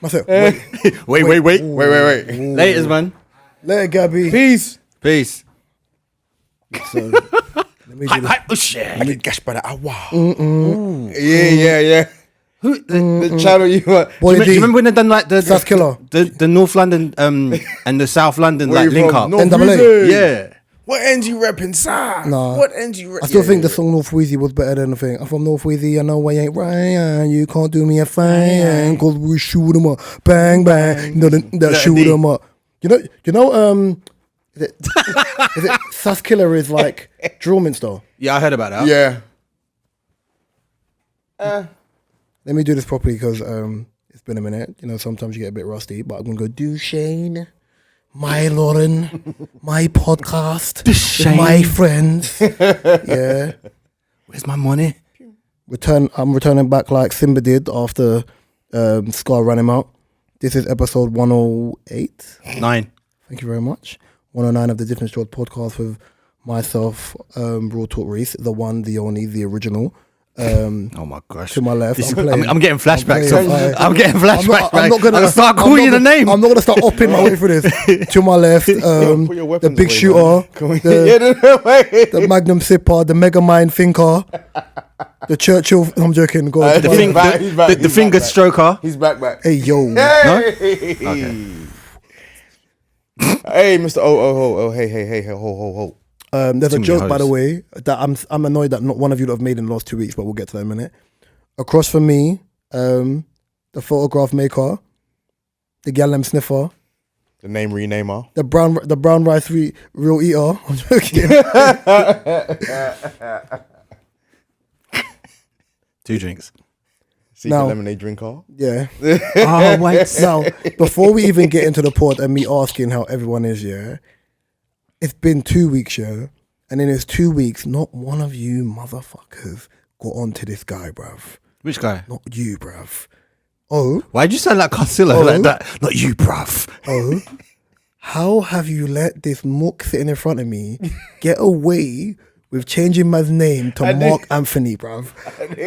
Myself. Wait. Laters, man. Later, Gabby. Peace. So, let me do Hype. Oh shit. I get gashed by that. Wow. Yeah. Who? The channel you want. Do you remember when they done like the South Killer. the North London and the South London Where like you link from? up? North NAA. Weezy. Yeah. What ends you repping, sir? Nah. What ends you repping? I still think the song North Weezy was better than the thing. I'm from North Weezy, I know I ain't right. You can't do me a fine, cause we shoot 'em up. Bang, bang. You know that shoot 'em up. You know, is it Sus Killer is like Drillminster? Yeah, I heard about that. Yeah. Let me do this properly because it's been a minute. You know, sometimes you get a bit rusty, but I'm gonna go Duchesne, my Lauren, my podcast, Duchesne. my friends. Yeah. Where's my money? I'm returning back like Simba did after Scar ran him out. This is episode 108. 9. Thank you very much. 109 of the Different Strokes podcast with myself, Raw Talk Reese, the one, the only, the original. Oh my gosh. To my left, I'm getting flashbacks. I'm getting I'm flashbacks. not gonna start calling you the name. I'm not gonna start upping my way through this. To my left, Put your the weapons big away, shooter, the Magnum sipper, the Mega Mind thinker, the Churchill. I'm joking. Go on. The He's finger back. stroker. He's back. Hey yo. Hey. No? Hey, Mr. Oh, hey, ho. There's a Too many joke, by the hoes. way, that I'm annoyed that not one of you have made in the last 2 weeks, but we'll get to that in a minute. Across from me, the photograph maker, the gallem sniffer, The name renamer. the brown rice real eater. I'm joking. 2 drinks. Secret Now- lemonade drinker. Yeah. Oh wait. Now, before we even get into the pod and me asking how everyone is, yeah, it's been 2 weeks, yeah, and in those 2 weeks, not one of you motherfuckers got onto this guy, bruv. Which guy? Not you, bruv. Oh, Why'd you sound like Carcillo like that? Not you, bruv. oh. How have you let this muck sitting in front of me get away with changing my name to Mark Anthony, bruv?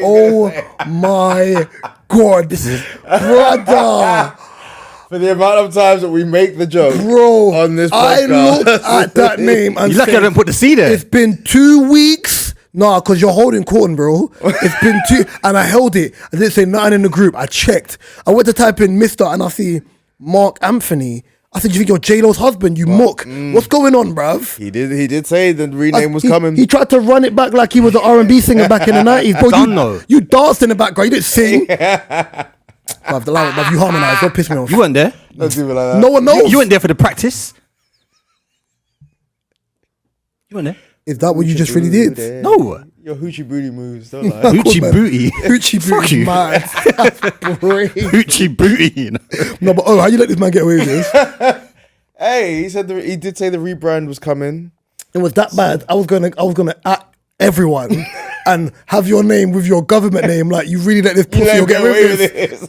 Oh my God. This is Brother. For the amount of times that we make the joke Bro, on this I podcast. looked at that name and you lucky I said, didn't put the C there. it's been 2 weeks. Nah, because you're holding corn, bro. It's been 2, and I held it. I didn't say nothing in the group. I checked. I went to type in Mr. and I see Mark Anthony. I said, you think you're J-Lo's husband, you muck. What's going on, bruv? He did say the rename was coming. He tried to run it back like he was an R&B singer back in the 90s. Bro, Done though. you danced in the background. You didn't sing. Bruv, you harmonise. Don't piss me off. You weren't there. Don't do it like that. No one knows. You weren't there for the practice. You weren't there. Is that what you just really did? No. Your hoochie booty moves, don't lie. Hoochie man. booty. Hoochie Fuck booty, you. man. Hoochie booty. You know? No, but how you let this man get away with this? Hey, he did say the rebrand was coming. It was that bad. I was gonna at everyone and have your name with your government name. Like you really let this pussy get away with this.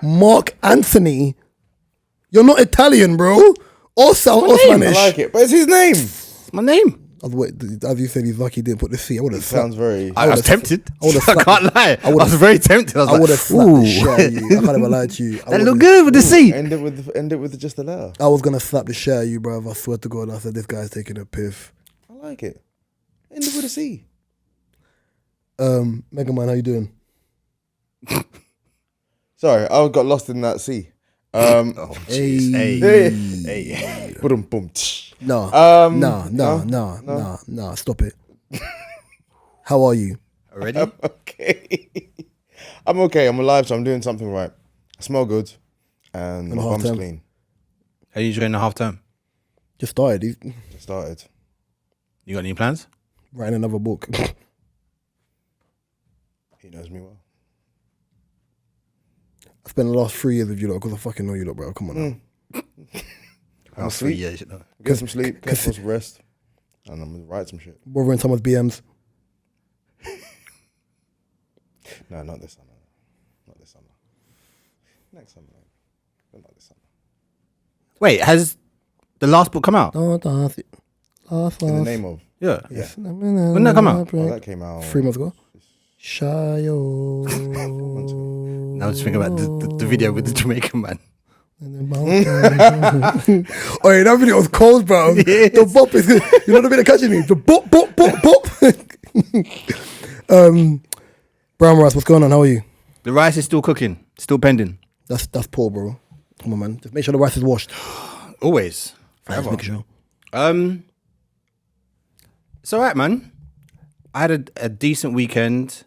Mark Anthony, you're not Italian, bro, or Spanish. I like it, but it's his name. It's my name. As you said, he's lucky he didn't put the C. I would have Sounds very. I was tempted. I would've I can't lie. I was very tempted. I would was have slapped like, the shit out of you. I can't even lie to you. that look good with the C. End it with just a letter. I was gonna slap the shit out of you, bro. I swear to God. I said this guy's taking a piff. I like it. End it with a C. Mega Man, how you doing? Sorry, I got lost in that C. Oh, jeez. Hey. Boom, boom. No. No. Stop it. How are you? Already? Okay. I'm okay. I'm alive, so I'm doing something right. I smell good, and my bum's clean. How are you enjoying the half term? Just started. Just started. You got any plans? Writing another book. He knows me well. I spent the last 3 years with you lot because I fucking know you lot, bro. Come on now. I'm Three asleep. years, you know. Get some sleep, get some rest, and I'm gonna write some shit. Bothering someone's BMs. No, not this summer. Not this summer. Next summer. But not this summer. Wait, has the last book come out? In In the name of. Yeah. Yeah. When did that come out? Oh, that came out 3 months ago. Shayo. Now I was thinking about the video with the Jamaican man. Oh yeah, that video was cold, bro. Yes. The bop is, you know the bit of catching me. The bop, bop, bop, bop. Brown rice, what's going on? How are you? The rice is still cooking, still pending. That's poor, bro. Come on, man. Just make sure the rice is washed. Always. Forever. Make sure. It's all right, man. I had a decent weekend.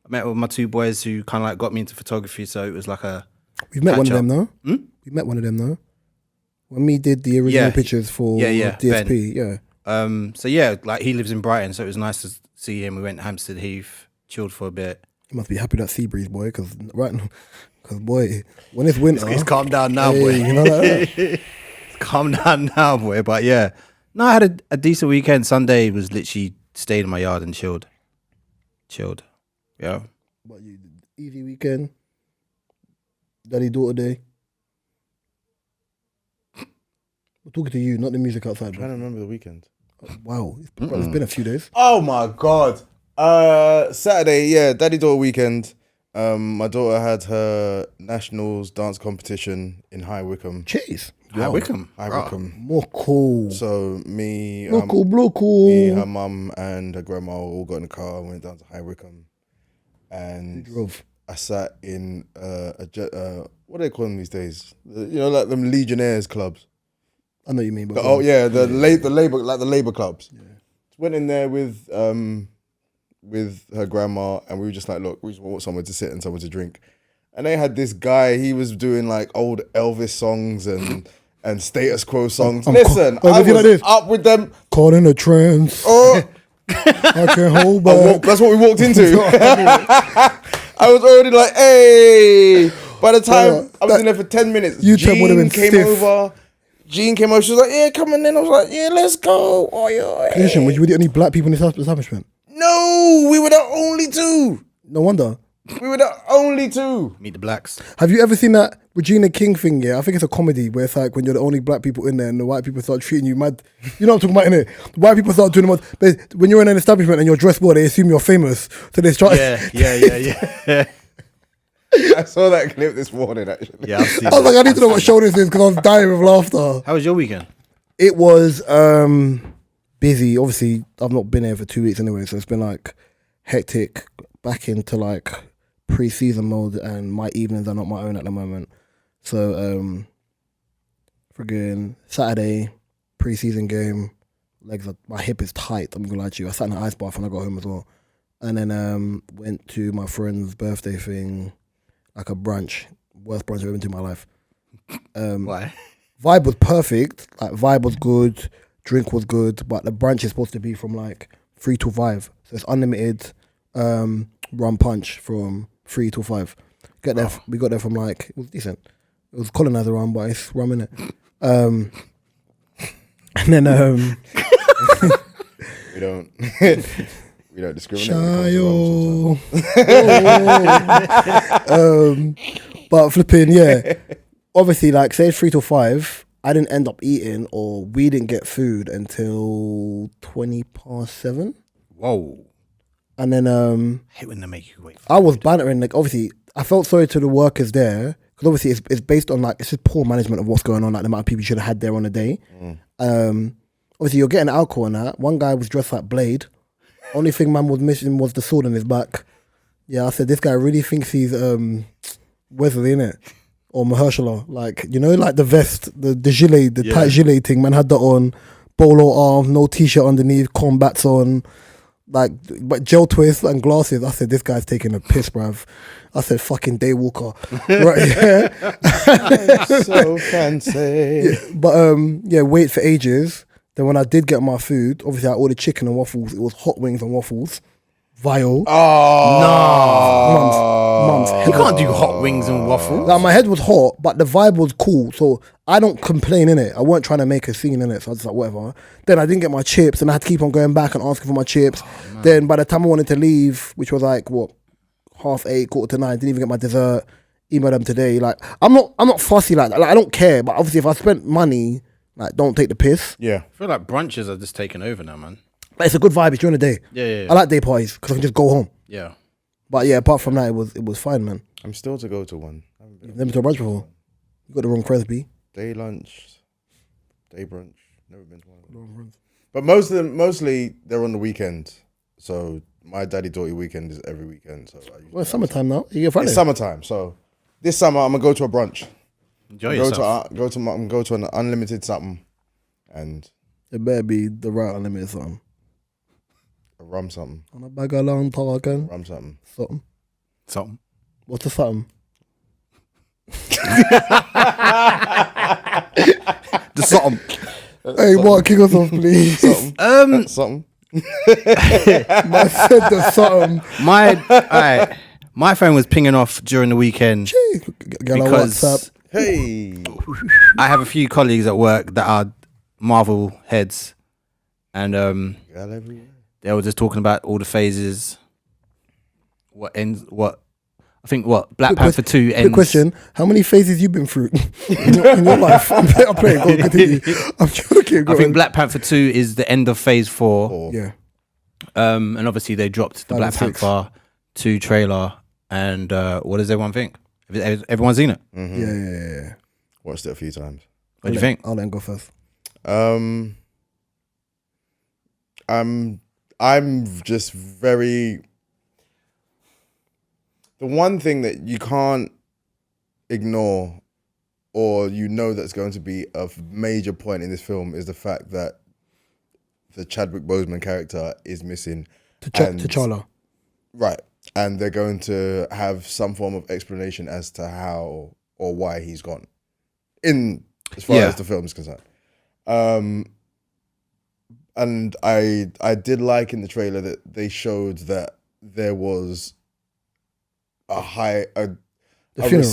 I met with my two boys who kind of like got me into photography, so it was like a. We've met one of catch them, up. though. We met one of them, though. When we did the original pictures for DSP, Ben. So yeah, like he lives in Brighton, so it was nice to see him. We went to Hampstead Heath, chilled for a bit. You must be happy that sea breeze, boy, because boy, when it's winter, It's calmed down now, boy. You know that? It's calmed down now, boy. But yeah, no, I had a decent weekend. Sunday was literally stayed in my yard and chilled. Yeah. But you easy weekend, daddy daughter day. I'm talking to you, not the music outside. I'm trying to remember the weekend. Wow, it's been a few days. Oh my God. Saturday, yeah, daddy daughter weekend. My daughter had her nationals dance competition in High Wycombe. Jeez, High Wycombe. High Wycombe. more cool. So me, Cool. her mum and her grandma all got in the car and went down to High Wycombe. And Drove. I sat in what do they call them these days? You know, like them Legionnaires clubs. I know what you mean, but the labor clubs. Yeah. Went in there with her grandma, and we were just like, look, we just want somewhere to sit and somewhere to drink. And they had this guy, he was doing like old Elvis songs and Status Quo songs. I was up with them. Caught in a trance. Oh, I can't hold back. that's what we walked into. I was already like, hey. By the time I was in there for 10 minutes, Jean came over. Jean came over. She was like, yeah, come on in. I was like, yeah, let's go. Oh, yeah. Listen, were you the only black people in this establishment? No, we were the only two. No wonder. We were the only two. Meet the blacks. Have you ever seen that Regina King thing? Yeah, I think it's a comedy where it's like when you're the only black people in there and the white people start treating you mad. You know what I'm talking about, innit? The white people start doing them. But when you're in an establishment and you're dressed well, they assume you're famous. So they start. Yeah. I saw that clip this morning, actually. Yeah, I've seen I was like, I need to know what show this is because I was dying with laughter. How was your weekend? It was busy. Obviously, I've not been here for 2 weeks anyway, so it's been like hectic. Back into like pre-season mode, and my evenings are not my own at the moment. So, friggin' Saturday pre-season game. My hip is tight. I'm gonna lie to you. I sat in an ice bath when I got home as well, and then went to my friend's birthday thing, like a brunch. Worst brunch I've ever been to in my life. Why? Vibe was perfect. Like vibe was good, drink was good, but the brunch is supposed to be from like 3 to 5, so it's unlimited. Rum punch from 3 to 5. We got there from like, it was decent. It was colonizer rum, but it's rum in it. And then we don't discriminate. Shayo. But flipping, yeah. Obviously, like say it's 3 to 5. I didn't end up eating, or we didn't get food until 7:20. Whoa. And then I hate when they make you wait. I was bantering, like obviously I felt sorry to the workers there, because obviously it's based on like, it's just poor management of what's going on, like the amount of people you should have had there on the day. Obviously you're getting alcohol and that. One guy was dressed like Blade. Only thing man was missing was the sword on his back. Yeah, I said, this guy really thinks he's Wesley, innit? Or Mahershala. Like, you know, like the vest, the gilet, the tight gilet thing, man had that on, bolo arm, no t-shirt underneath, combats on, like, but gel twist and glasses. I said, this guy's taking a piss, bruv. I said, fucking Daywalker. Right, yeah. So fancy. Yeah, but wait for ages. Then when I did get my food, obviously I ordered chicken and waffles. It was hot wings and waffles. Vile. Mum's. You can't do hot wings and waffles. Like, my head was hot, but the vibe was cool. So I don't complain in it. I weren't trying to make a scene in it. So I was just like, whatever. Then I didn't get my chips, and I had to keep on going back and asking for my chips. Then by the time I wanted to leave, which was like 8:30, 8:45, didn't even get my dessert. Emailed them today. Like, I'm not fussy like that. Like, I don't care. But obviously, if I spent money, like, don't take the piss. Yeah. I feel like brunches are just taking over now, man. But it's a good vibe. It's during the day. Yeah. I like day parties because I can just go home. Yeah. But yeah, apart from that, it was fine, man. I'm still to go to one. You've never been to a brunch before? You got the wrong Cresby. Day lunch, day brunch. Never been to one. But mostly they're on the weekend. So my daddy-daughter weekend is every weekend. So Well, it's summertime now. You get Friday. It's summertime. So this summer I'm gonna go to a brunch. Enjoy yourself. Go to an unlimited something, and It better be the right unlimited something. a rum something. On a bag of long talking. Rum something. Something. What's the something? The something. Hey, Mark, kick us off, please. Something. I said the something. My phone was pinging off during the weekend because WhatsApp. Hey. I have a few colleagues at work that are Marvel heads, and they were just talking about all the phases. Black Panther 2 ends. Quick question: how many phases you been through in your life? I'm playing. Go on, continue. I'm joking. I think Black Panther 2 is the end of phase 4. Yeah. And obviously they dropped the Black Panther 2 trailer. And what does everyone think? Everyone's seen it? Mm-hmm. Yeah. Watched it a few times. What do you think? I'll let him go first. I'm just very. The one thing that you can't ignore, or that's going to be a major point in this film, is the fact that the Chadwick Boseman character is missing. T'Challa. Right. And they're going to have some form of explanation as to how or why he's gone, as far as the film is concerned. And I did like in the trailer that they showed that there was the funeral.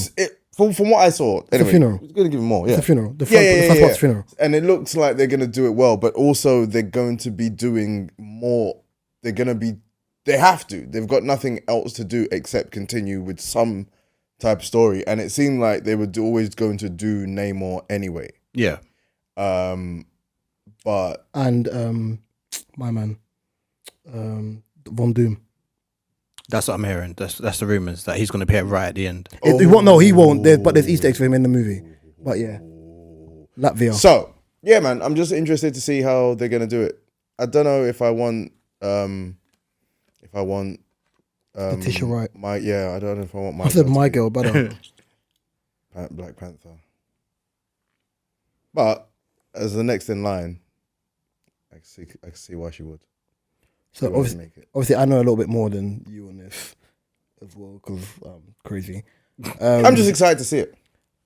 From what I saw, anyway, the funeral. It's going to give him more. Yeah, the funeral. The first part's funeral. And it looks like they're going to do it well, but also they're going to be doing more. They have to. They've got nothing else to do except continue with some type of story. And it seemed like they were always going to do Namor anyway. Yeah. But my man, Von Doom. That's what I'm hearing. That's the rumors that he's going to appear right at the end. He won't. No, he won't. But there's Easter eggs for him in the movie. But yeah, Latvia. So yeah, man, I'm just interested to see how they're going to do it. I don't know if I want. Letitia Wright. I don't know if I want my. I said my girl, but Black Panther. But as the next in line, I can see why she would. So obviously, I know a little bit more than you on this as well because I'm crazy. I'm just excited to see it.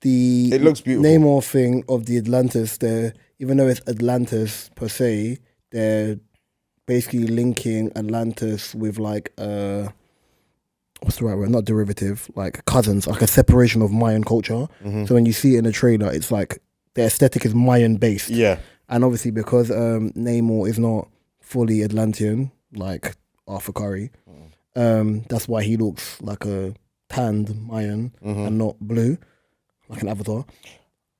It looks beautiful. Namor thing of the Atlantis, even though it's Atlantis per se, they're basically linking Atlantis with like what's the right word? Not derivative, like cousins, like a separation of Mayan culture. Mm-hmm. So when you see it in the trailer, it's like the aesthetic is Mayan based. Yeah. And obviously because Namor is not fully Atlantean, like Arthur Curry, that's why he looks like a tanned Mayan and not blue, like an Avatar.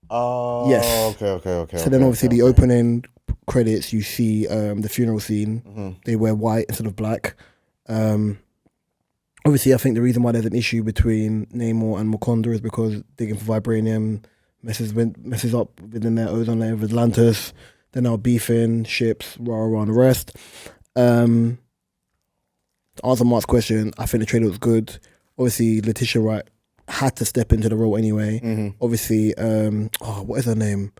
Oh, yes. Okay. So then obviously the opening credits, you see the funeral scene. Mm-hmm. They wear white instead of black. Obviously, I think the reason why there's an issue between Namor and Wakanda is because digging for vibranium messes up within their ozone layer of Atlantis. They're now beefing ships, rah, and the rest. To answer Mark's question, I think the trailer was good. Obviously, Letitia Wright had to step into the role anyway. Mm-hmm. Obviously, what is her name?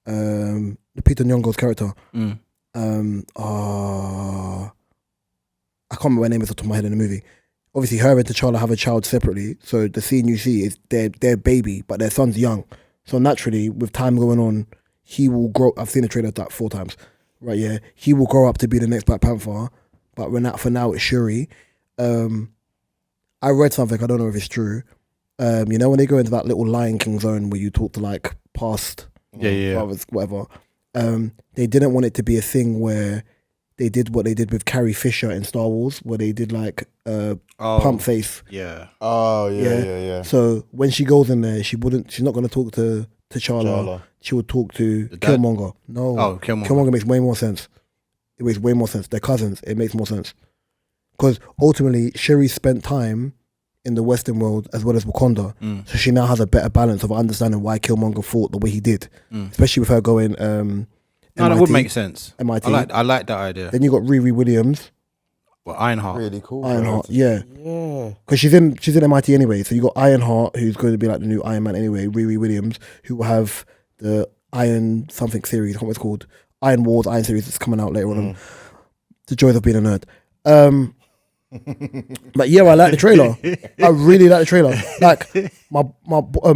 Lupita Nyong'o's character. I can't remember her name off the top of my head in the movie. Obviously, her and T'Challa have a child separately. So the scene you see is their baby, but their son's young. So naturally, with time going on, he will grow. I've seen the trailer that 4 times. Right, yeah. He will grow up to be the next Black Panther. But for now, it's Shuri. I read something, I don't know if it's true. You know when they go into that little Lion King zone where you talk to like past fathers, whatever. They didn't want it to be a thing where they did what they did with Carrie Fisher in Star Wars, where they did like pump face. Yeah. Oh yeah. So when she goes in there, she's not going to talk to T'Challa. She would talk to Killmonger. No. Oh, Killmonger. Killmonger makes way more sense. It makes way more sense. They're cousins. It makes more sense. because ultimately Sherry spent time in the Western world as well as Wakanda, so she now has a better balance of understanding why Killmonger fought the way he did, especially with her going. No, that would make sense. MIT. I like that idea. Then you got Riri Williams. Well, Ironheart. Really cool. Ironheart, yeah. Because she's in MIT anyway. So you got Ironheart, who's going to be like the new Iron Man anyway. Riri Williams, who will have the Iron something series. I don't know what it's called. Iron Wars, Iron series that's coming out later on. The joys of being a nerd. But yeah, I like the trailer. I really like the trailer. Like my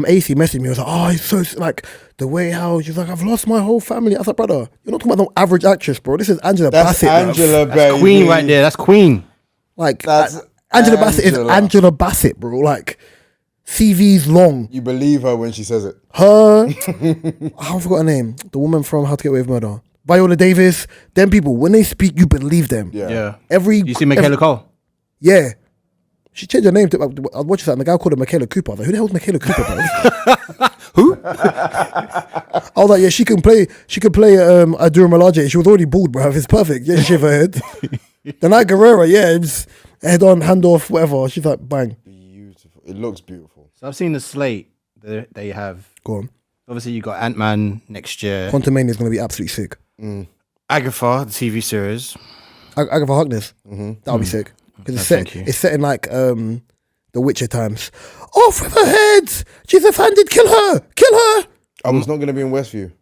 AC messaged me. I was like, oh, it's so like the way how she's like, I've lost my whole family. I was like, brother, you're not talking about no average actress, bro. This is Angela Bassett. Angela, baby. That's Queen right there. That's Queen. Like That's Angela Bassett is Angela Bassett, bro. Like CV's long. You believe her when she says it. Her, I forgot her name. The woman from How to Get Away with Murder. Viola Davis. Them people, when they speak, you believe them. Yeah. You see Michaela Cole? Yeah. She changed her name to, I was watching that and the guy called her Michaela Cooper. I was like, who the hell's Michaela Cooper, bro? Who? I was like, yeah, she can play Adura Malaje. She was already bald, bro. It's perfect. Yeah, she shaved her head. The Night Guerrera, yeah, it's head on, hand off, whatever. She's like, bang. Beautiful. It looks beautiful. So I've seen the slate that they have. Go on. Obviously, you got Ant-Man next year. Quantumania is going to be absolutely sick. Agatha, the TV series. Agatha Harkness. That'll be sick. Because it's set in like the Witcher times. Off with her head! She's offended, kill her! Kill her! I was not going to be in Westview.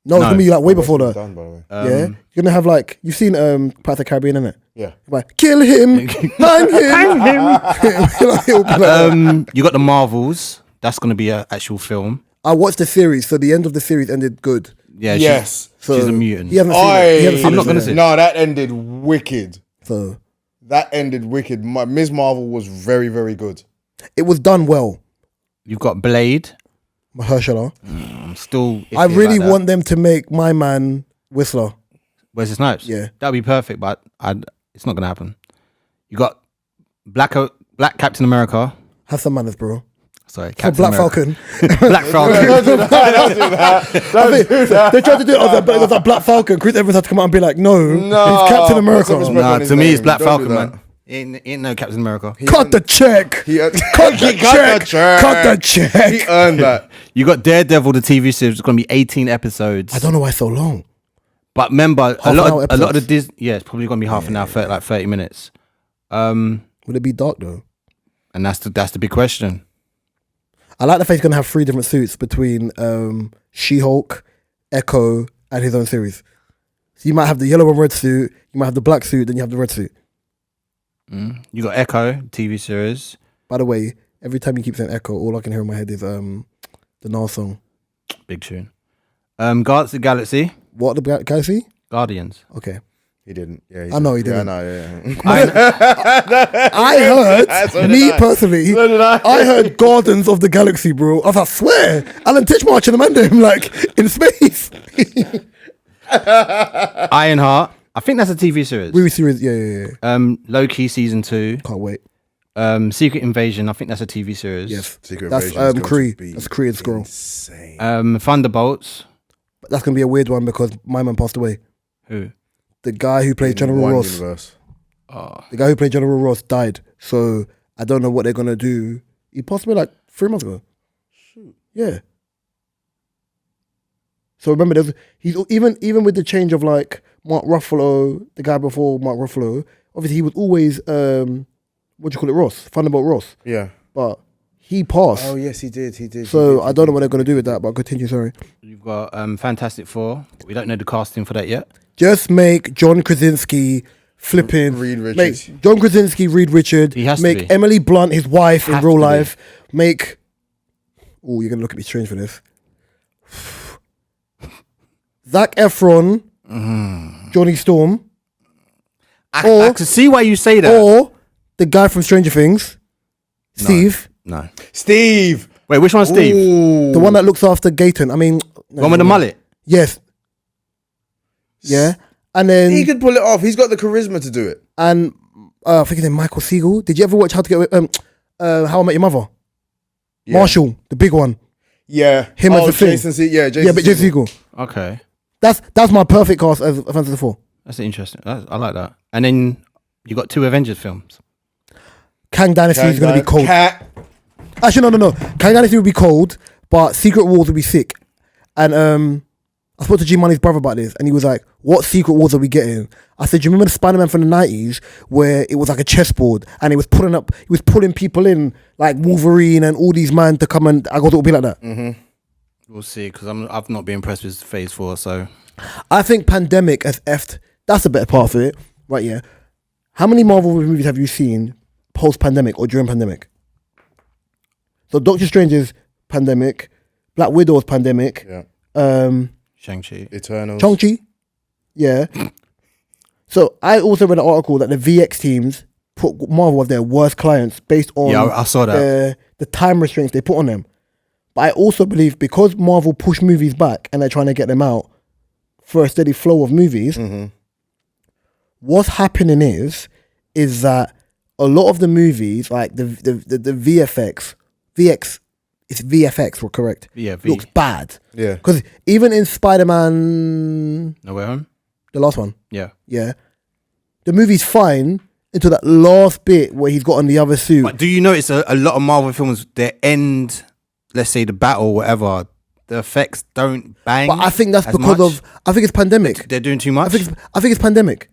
No, it's going to be like way before that. Done, by the way. Yeah? You're going to have like, you've seen Pirates of the Caribbean, innit? Yeah. Like, kill him! Hang him! You got the Marvels. That's going to be an actual film. I watched the series, so the end of the series ended good. Yeah. Yes. She's a mutant. He hasn't seen it. He hasn't seen I'm it not going to yet. see it. No, that ended wicked. So That ended wicked. Ms. Marvel was very, very good. it was done well. You've got Blade. Mahershala. I'm still. I iffy really about that. want them to make my man Whistler. Wesley Snipes. Yeah. That'd be perfect, but it's not going to happen. You got Black Captain America. Have some manners, bro. Sorry, For Captain Black America. Falcon. Black Falcon. Don't do that. They tried to do it, but it was like Black Falcon. Chris Evans had to come out and be like, no, it's Captain America. Respect Nah, on his to me, it's name. Black Don't do Falcon, that. man. Ain't no Captain America. Cut the check. Cut the check. He earned that. You got Daredevil, the TV series. It's going to be 18 episodes. I don't know why it's so long. But remember, Half an hour a lot of the episodes. Disney. Yeah, it's probably going to be half an hour, like 30 minutes. Would it be dark though? And that's the big question. I like the fact he's gonna have 3 different suits between She-Hulk, Echo, and his own series. So you might have the yellow and red suit, you might have the black suit, then you have the red suit. You got Echo, TV series. By the way, every time you keep saying Echo, all I can hear in my head is the Nas song. Big tune. Guardians of the Galaxy. What the guys see? Guardians. Okay. He didn't. Yeah, I know he didn't. Yeah, I know, yeah. I heard, me personally, I heard Gardens of the Galaxy, bro. I was like, swear, Alan Titchmarsh and Amanda him like in space. Ironheart. I think that's a TV series. Movie series, yeah. Low-Key season 2. Can't wait. Secret Invasion. I think that's a TV series. Yes, Secret that's Invasion is going Kree. to be That's Kree and Skrull. insane. Thunderbolts. But that's gonna be a weird one because my man passed away. Who? The guy who played In General one Ross. universe. The guy who played General Ross died. So I don't know what they're gonna do. He passed away like 3 months ago. Shoot. Yeah. So remember, he's even with the change of like Mark Ruffalo, the guy before Mark Ruffalo. Obviously, he was always what do you call it, Ross, Thunderbolt Ross. Yeah. But he passed. Oh yes, he did. He did. So I don't know what they're gonna do with that. But I'll continue. Sorry. You've got Fantastic Four. We don't know the casting for that yet. Just make John Krasinski flipping Reed Richards. Make John Krasinski Reed Richard. He has to make be. Emily Blunt his wife in Have real to be. life. Make. Oh, you're gonna look at me strange for this. Zac Efron, Johnny Storm, I can see why you say that. or the guy from Stranger Things, Steve, No. Steve. Wait, which one's Steve? Ooh. the one that looks after Gayton. I mean, One with the mullet. yes, yeah, and then He could pull it off. He's got the charisma to do it. and I think his name Michael Siegel. Did you ever watch How I Met Your Mother? Yeah. Marshall, the big one. Yeah. Him as the thing. Jason Jason Yeah, but Jason Siegel. Okay. That's my perfect cast as Fantastic Four. That's interesting. I like that. And then You got 2 Avengers films. Kang Dynasty is going to be cold. Actually, no. Kang Dynasty will be cold, but Secret Wars will be sick. And I spoke to G Money's brother about this, and he was like, "What Secret Wars are we getting?" I said, "Do you remember the Spider-Man from the 90s where it was like a chessboard and he was pulling people in like Wolverine and all these men to come and I got it will be like that." Mm-hmm. We'll see, because I've not been impressed with Phase 4, so I think Pandemic has effed. That's the better part of it, right? Yeah. How many Marvel movies have you seen post-pandemic or during pandemic? So Doctor Strange's pandemic, Black Widow's pandemic. Yeah. Shang-Chi. Eternals. Shang-Chi. Yeah. So I also read an article that the VX teams put Marvel as their worst clients based on I saw that. The time restraints they put on them. But I also believe because Marvel push movies back and they're trying to get them out for a steady flow of movies, what's happening is that a lot of the movies, like the VFX, it's VFX, we're correct. Yeah, looks bad. Yeah. Because even in Spider-Man, No Way Home? the last one, Yeah. the movie's fine until that last bit where he's got on the other suit. But do you notice a lot of Marvel films, their end, let's say the battle or whatever, the effects don't bang? But I think that's as because much? I think it's pandemic. They're doing too much? I think it's pandemic.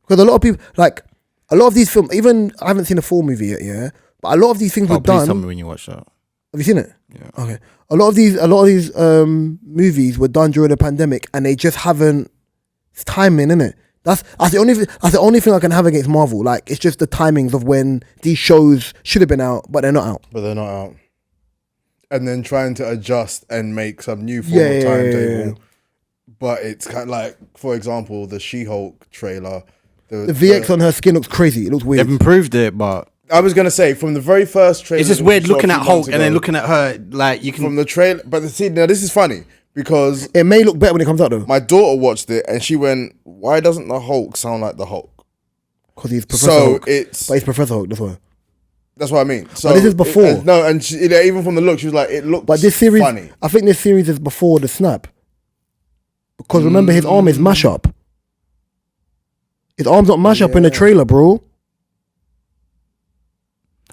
Because a lot of people, like, a lot of these films, even, I haven't seen a full movie yet, yeah? But a lot of these things were Please tell done. me when you watch that. Have you seen it? Yeah. Okay. A lot of these movies were done during the pandemic and they just haven't, it's timing, innit? That's the only thing I can have against Marvel. Like, it's just the timings of when these shows should have been out, but they're not out. And then trying to adjust and make some new form of timetable. Yeah. But it's kind of like, for example, the She-Hulk trailer. The VX on her skin looks crazy. It looks weird. They've improved it, but I was gonna say from the very first trailer, it's just weird looking at Hulk and then looking at her. Like you can from the trailer, but see now this is funny because it may look better when it comes out though. My daughter watched it and she went, "Why doesn't the Hulk sound like the Hulk?" Because he's Professor Hulk. But he's Professor Hulk. That's why. That's what I mean. So but this is before. And she, even from the look, she was like, "It looks." But this series, funny. I think this series is before the snap. Because remember, his arm is mash up. His arm's not mash up in the trailer, bro.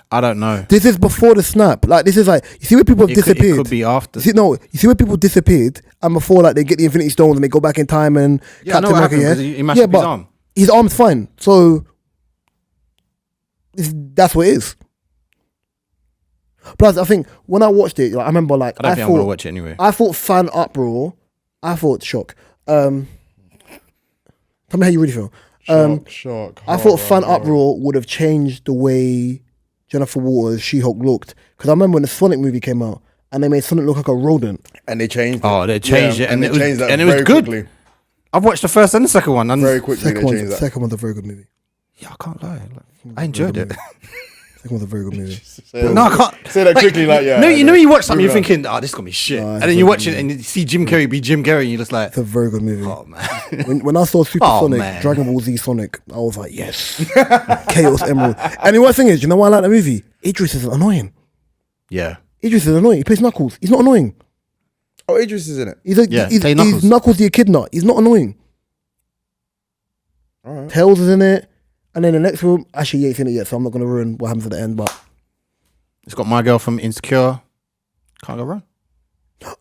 I don't know. This is before the snap. Like, this is like, you see where people have disappeared. It could be after. You see where people disappeared and before, like, they get the Infinity Stones and they go back in time and Captain America, he mashed up his arm. His arm's fine. So, that's what it is. Plus, I think when I watched it, like, I remember, like, I don't think I'm going to watch it anyway. I thought fan uproar. I thought shock. Tell me how you really feel. Shock. I thought fan uproar would have changed the way Jennifer Waters' She-Hulk looked. Because I remember when the Sonic movie came out and they made Sonic look like a rodent. And they changed it. Oh, they changed it. And it was good. Quickly. I've watched the first and the second one. Very quickly they changed that. Second one's a very good movie. Yeah, I can't lie. I enjoyed it. Second one's a very good movie. No, I can't. Say that quickly like, yeah. No, you know you watch something, you're thinking, oh, this is going to be shit. And then you watch it and you see Jim Carrey be Jim Carrey and you're just like... It's a very good movie. Oh, man. When I saw Super Sonic, Dragon Ball Z Sonic, I was like, yes. Chaos Emerald. And the worst thing is, you know why I like the movie? Idris is annoying. Yeah. Idris is annoying. He plays Knuckles. He's not annoying. Oh, Idris is in it. He's Knuckles the Echidna. He's not annoying. All right. Tails is in it. And then the next film, actually, he ain't seen it yet, so I'm not going to ruin what happens at the end, but... It's got my girl from Insecure. Can't go wrong.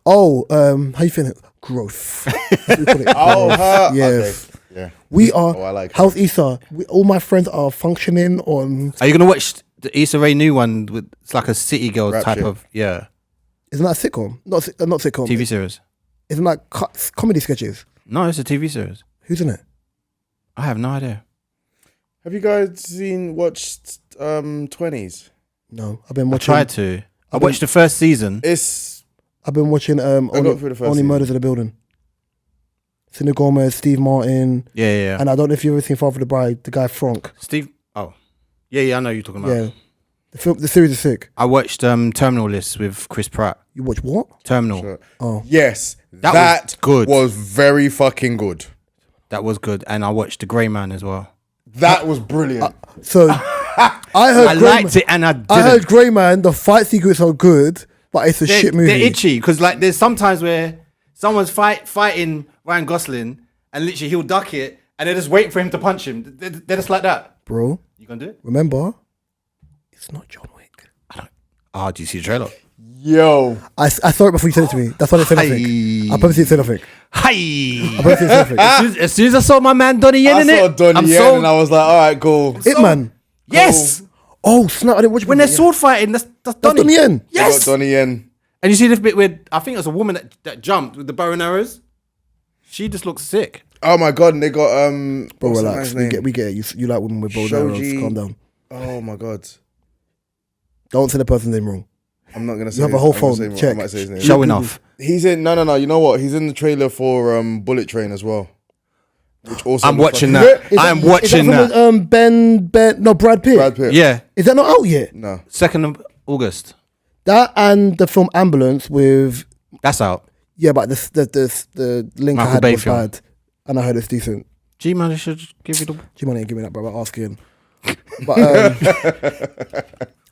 Oh, how you feeling? Growth. Her. Yes. Okay. Yeah. We are... I like how's Issa? All my friends are functioning on... Are you going to watch the Issa Rae new one? It's like a City Girl Rap type shit. of... Yeah. Isn't that a sitcom? Not sitcom. TV series. Isn't that comedy sketches? No, it's a TV series. Who's in it? I have no idea. Have you guys watched 20s? No, I've been watching... I tried to. I watched the first season. I've been watching Only season. Murders in the Building. Selena Gomez, Steve Martin. Yeah. And I don't know if you've ever seen Father of the Bride, the guy Frank. Steve... Oh. Yeah, I know who you're talking about. Yeah. The series is sick. I watched Terminal List with Chris Pratt. You watch what? Terminal. Sure. Oh. Yes. That was good. Was very fucking good. That was good. And I watched The Grey Man as well. That was brilliant. So... I liked it and I didn't. I heard Grey Man, the fight secrets are good, but it's a shit movie. They're itchy because like there's sometimes where someone's fighting Ryan Gosling and literally he'll duck it and they're just waiting for him to punch him. They're just like that. Bro, You gonna do it? remember, it's not John Wick. Oh, do you see the trailer? Yo. I saw it before you said it to me. That's why I said nothing. I purposely said nothing. Hi. I purposely said nothing. As soon as I saw my man Donnie Yen in I saw it, Donnie I'm Yen sold. and I was like, all right, cool. It man. Yes. Oh snap! I didn't watch it. When they're sword fighting, that's Donnie. Donnie Yen. They got Yes. Donnie Yen. And you see this bit where I think it was a woman that jumped with the bow and arrows. She just looks sick. Oh my god, and they got Bro, what's that relax. man's name? We get it. You like women with bows and arrows. Shoji. Calm down. Oh my god. Don't say the person's name wrong. I'm not gonna say You have a his- whole I'm gonna phone. say- Check. I might say his name. Showing off. He's in no, you know what? He's in the trailer for Bullet Train as well. Which also I'm looks watching like- that. I'm watching is that. From, Brad Pitt. Brad Pitt. Yeah. Is that not out yet? No. 2nd of August. That and the film Ambulance with That's out. but the link I Michael had Bay was film. bad, and I heard it's decent. G-Man should give you the... G-Man ain't give me that, bro. I'm asking. But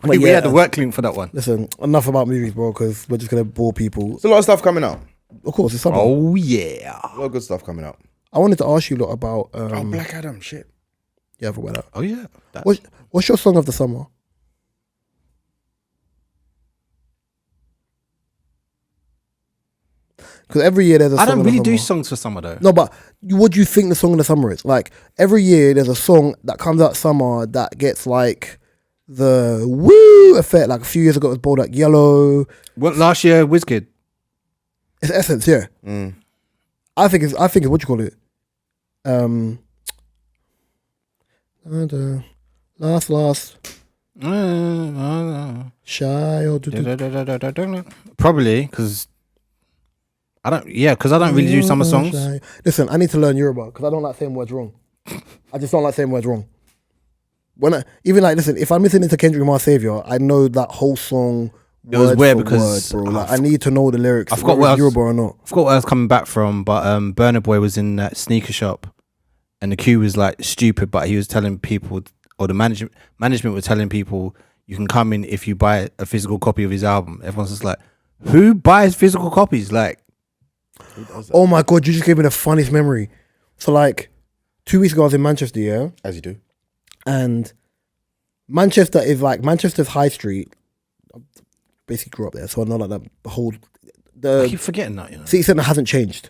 We yeah, had the work link for that one. listen, enough about movies, bro, because we're just gonna bore people. There's a lot of stuff coming out. Of course, it's summer. Oh, yeah. A lot of good stuff coming out. I wanted to ask you a lot about. Black Adam, shit. Yeah, I forgot that. Oh, yeah. What's your song of the summer? Because every year there's a song I don't of the really do summer. songs for summer, though. No, but what do you think the song of the summer is? Like, every year there's a song that comes out summer that gets like the woo effect. Like a few years ago it was Bold Like Yellow. What, last year, WizKid. It's Essence, yeah. I think it's what you call it. Last shy or Probably, because I don't really do summer songs. Listen, I need to learn Yoruba because I don't like saying words wrong. I just don't like saying words wrong. Listen, if I'm listening to Kendrick Lamar Savior, I know that whole song. It was weird for because word, bro. Like, I need to know the lyrics. I forgot what whether I it's was- Yoruba or not. I forgot where I was coming back from, but Burna Boy was in that sneaker shop, and the queue was like stupid, but he was telling people, or the management was telling people, you can come in if you buy a physical copy of his album. Everyone's just like, who buys physical copies? Like, Oh my god, you just gave me the funniest memory. So like 2 weeks ago I was in Manchester, yeah? As you do. And Manchester is like Manchester's high street. I basically grew up there, so I know like the whole I keep forgetting that, you know. city centre hasn't changed.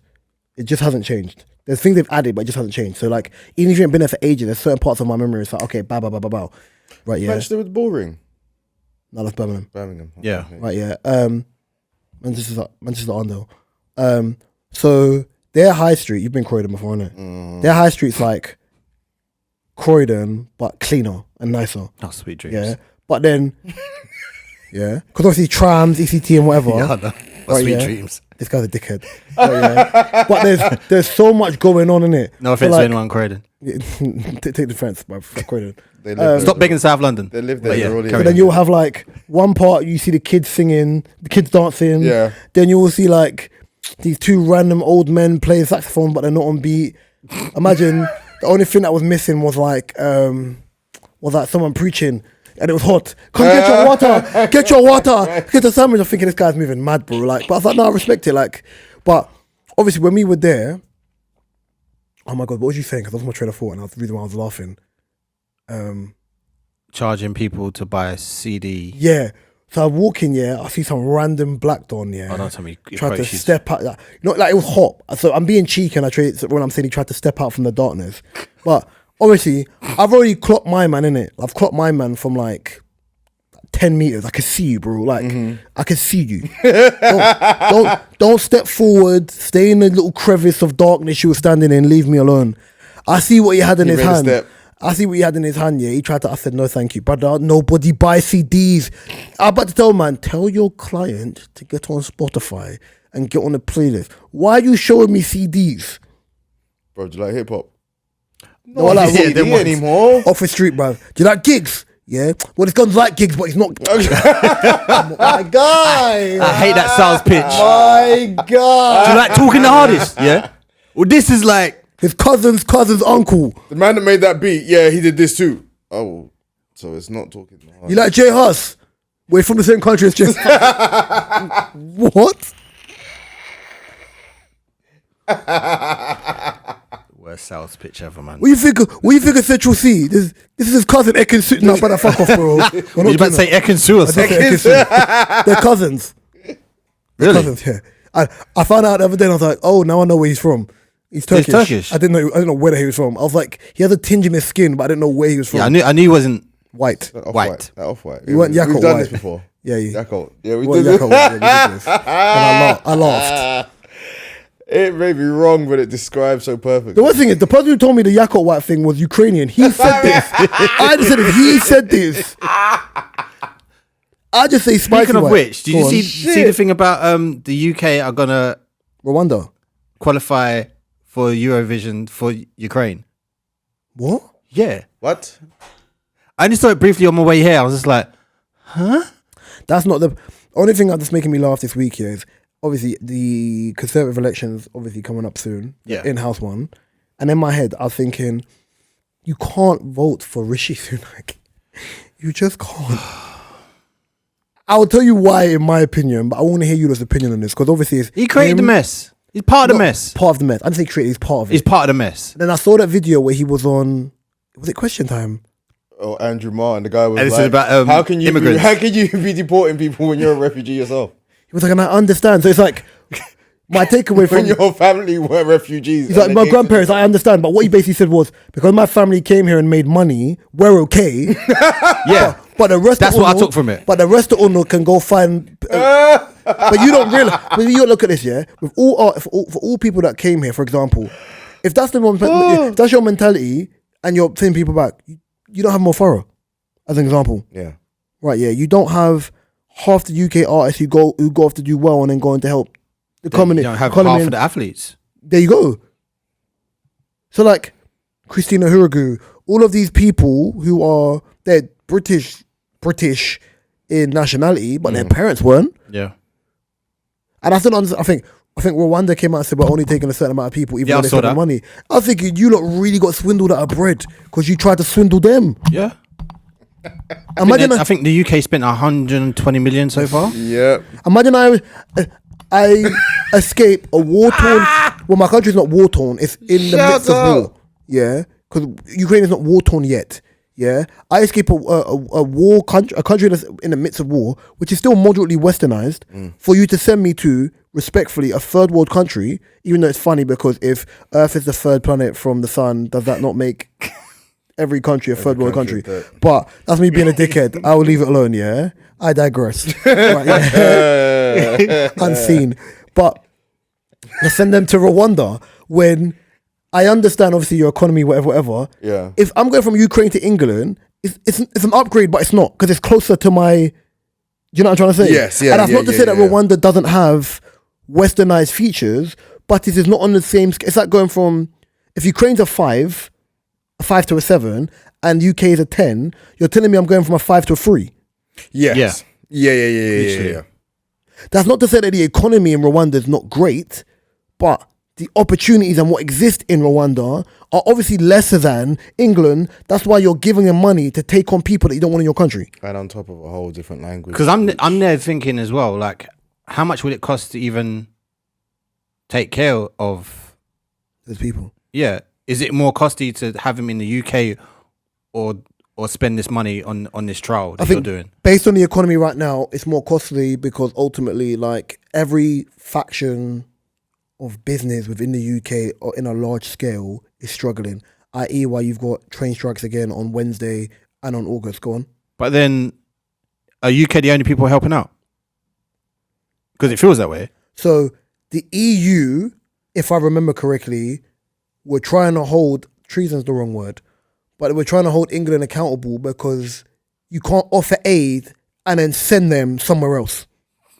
It just hasn't changed. There's things they've added, but it just hasn't changed. So like even if you haven't been there for ages, there's certain parts of my memory it's like, okay, bow. Right, yeah. Manchester with Bullring. No, that's Birmingham. Birmingham. Yeah. Right, yeah. Manchester Arndale. So their high street, you've been Croydon before, innit? Their high street's like Croydon, but cleaner and nicer. Oh, sweet dreams. Yeah. But then, yeah. Because obviously trams, ECT and whatever. Yeah, I know. Right, Sweet yeah. dreams. This guy's a dickhead. But there's so much going on in it. No offense to anyone, Croydon. Take the offense, bruv. Fuck Croydon. They live Stop begging South London. They live there. But yeah, They're all carry So here. then you'll have like one part you see the kids singing, the kids dancing. Yeah. Then you will see like these two random old men playing saxophone, but they're not on beat. Imagine the only thing that was missing was like someone preaching. And it was hot. Come get your water. Get your water. Get the sandwich. I'm thinking this guy's moving mad, bro. Like, but I was like, no, I respect it. Like, but obviously when we were there, oh my god, what was you saying? Because I was my train of thought, and I was the reason why I was laughing. Charging people to buy a CD. Yeah. So I walk in, yeah, I see some random black don, yeah. Oh, don't tell me. he Tried to approaches. step out. Like, like it was hot. So I'm being cheeky, and when I'm saying he tried to step out from the darkness. But obviously, I've already clocked my man, innit? I've clocked my man from like 10 meters. I can see you, bro. Like, I can see you. don't step forward. Stay in the little crevice of darkness you were standing in. Leave me alone. I see what he had in He his made a hand. step. I see what he had in his hand, yeah. He tried to, I said, no, thank you, brother. Nobody buys CDs. I'm about to tell man, tell your client to get on Spotify and get on the playlist. Why are you showing me CDs? Bro, do you like hip hop? No, I like CD rock. them ones. anymore. Off the street, bruv. Do you like gigs? Yeah. Well, this gun's like gigs, but he's not. My guy. I hate that sales pitch. My God. Do you like talking the hardest? Yeah. Well, this is like. His cousin's uncle. The man that made that beat, yeah, he did this too. Oh, so it's not talking. You like Jay Huss? We're from the same country as Jay. What? Worst sales pitch ever, man. What you think of Central C? This is his cousin Ekin. No, but fuck off, bro. Were you about to say Ekin or something? They're cousins. Really? Cousins, yeah. I found out the other day and I was like, oh, now I know where he's from. He's Turkish. I didn't know where he was from. I was like, he has a tinge in his skin, but I didn't know where he was from. Yeah, I knew he wasn't white. Off-white. You weren't Yakult We've done white. this before. Yeah, Yakult. Yeah, we weren't did Yakult white. Yeah, we did this. And I laughed. It may be wrong, but it describes so perfectly. The worst thing is, the person who told me the Yakult white thing was Ukrainian. He said this. I just said it. He said this. I just say spicy Speaking of white. which, did you see the thing about the UK are gonna Rwanda qualify for Eurovision for Ukraine? What? Yeah. What? I only saw it briefly on my way here. I was just like, huh? That's not the only thing that's making me laugh this week here is obviously the Conservative elections obviously coming up soon. Yeah. In-house one. And in my head, I was thinking, you can't vote for Rishi Sunak. You just can't. I will tell you why, in my opinion, but I want to hear your opinion on this because obviously He created the mess. He's part of the mess. Part of the mess. I didn't say created. He's part of it. He's part of the mess. Then I saw that video where he was on. Was it Question Time? Oh, Andrew Martin, the guy was And this like, is about, how can you immigrants. be deporting people when you're a refugee yourself? He was like, and I understand. So it's like my takeaway from When your family were refugees. he's like, my grandparents, I understand, but what he basically said was because my family came here and made money, we're okay. Yeah. But the rest That's of what I Uno- took from it. But the rest of Uno can go find. But you don't realize. But you look at this, yeah. With for all people that came here, for example, if that's if that's your mentality and you're sending people back, you don't have more thorough. As an example, Yeah. right? Yeah, you don't have half the UK artists who go off to do well and then go on to help the community. You don't have half of the athletes. There you go. So like Christina Huragu, all of these people who are they're British in nationality, but their parents weren't. Yeah. And I still understand. I think Rwanda came out and said we're only taking a certain amount of people, even though they spent the money. I was thinking you lot really got swindled out of bread because you tried to swindle them. Yeah. Imagine I think the UK spent 120 million so far. Yeah. Imagine I escape a war-torn. Well, my country's not war-torn. It's in the midst of war. Yeah, because Ukraine is not war-torn yet. Yeah, I escape a war country, a country that's in the midst of war, which is still moderately westernized, for you to send me to, respectfully, a third world country. Even though it's funny because if Earth is the third planet from the sun, does that not make every country a third world country? But that's me being a dickhead. I will leave it alone. Yeah, I digress. Right, yeah. Unseen, but let's send them to Rwanda when. I understand, obviously, your economy, whatever. Yeah. If I'm going from Ukraine to England, it's an upgrade, but it's not because it's closer to my. Do you know what I'm trying to say? Yes. Yeah. And that's not to say that Rwanda doesn't have westernized features, but it is not on the same. It's like going from if Ukraine's a 5 to a 7, and UK is a 10. You're telling me I'm going from a 5 to a 3. Yes. Yeah. That's not to say that the economy in Rwanda is not great, but the opportunities and what exist in Rwanda are obviously lesser than England. That's why you're giving them money to take on people that you don't want in your country. And on top of a whole different language. Because I'm there thinking as well, like, how much would it cost to even take care of Those people. Yeah. Is it more costly to have him in the UK or spend this money on this trial that you're doing? Based on the economy right now, it's more costly because ultimately, like, every faction of business within the UK or in a large scale is struggling, i.e. why you've got train strikes again on Wednesday and on August. Go on. But then, are UK the only people helping out? Because it feels that way. So the EU, if I remember correctly, were trying to hold, treason's the wrong word, but we're trying to hold England accountable because you can't offer aid and then send them somewhere else.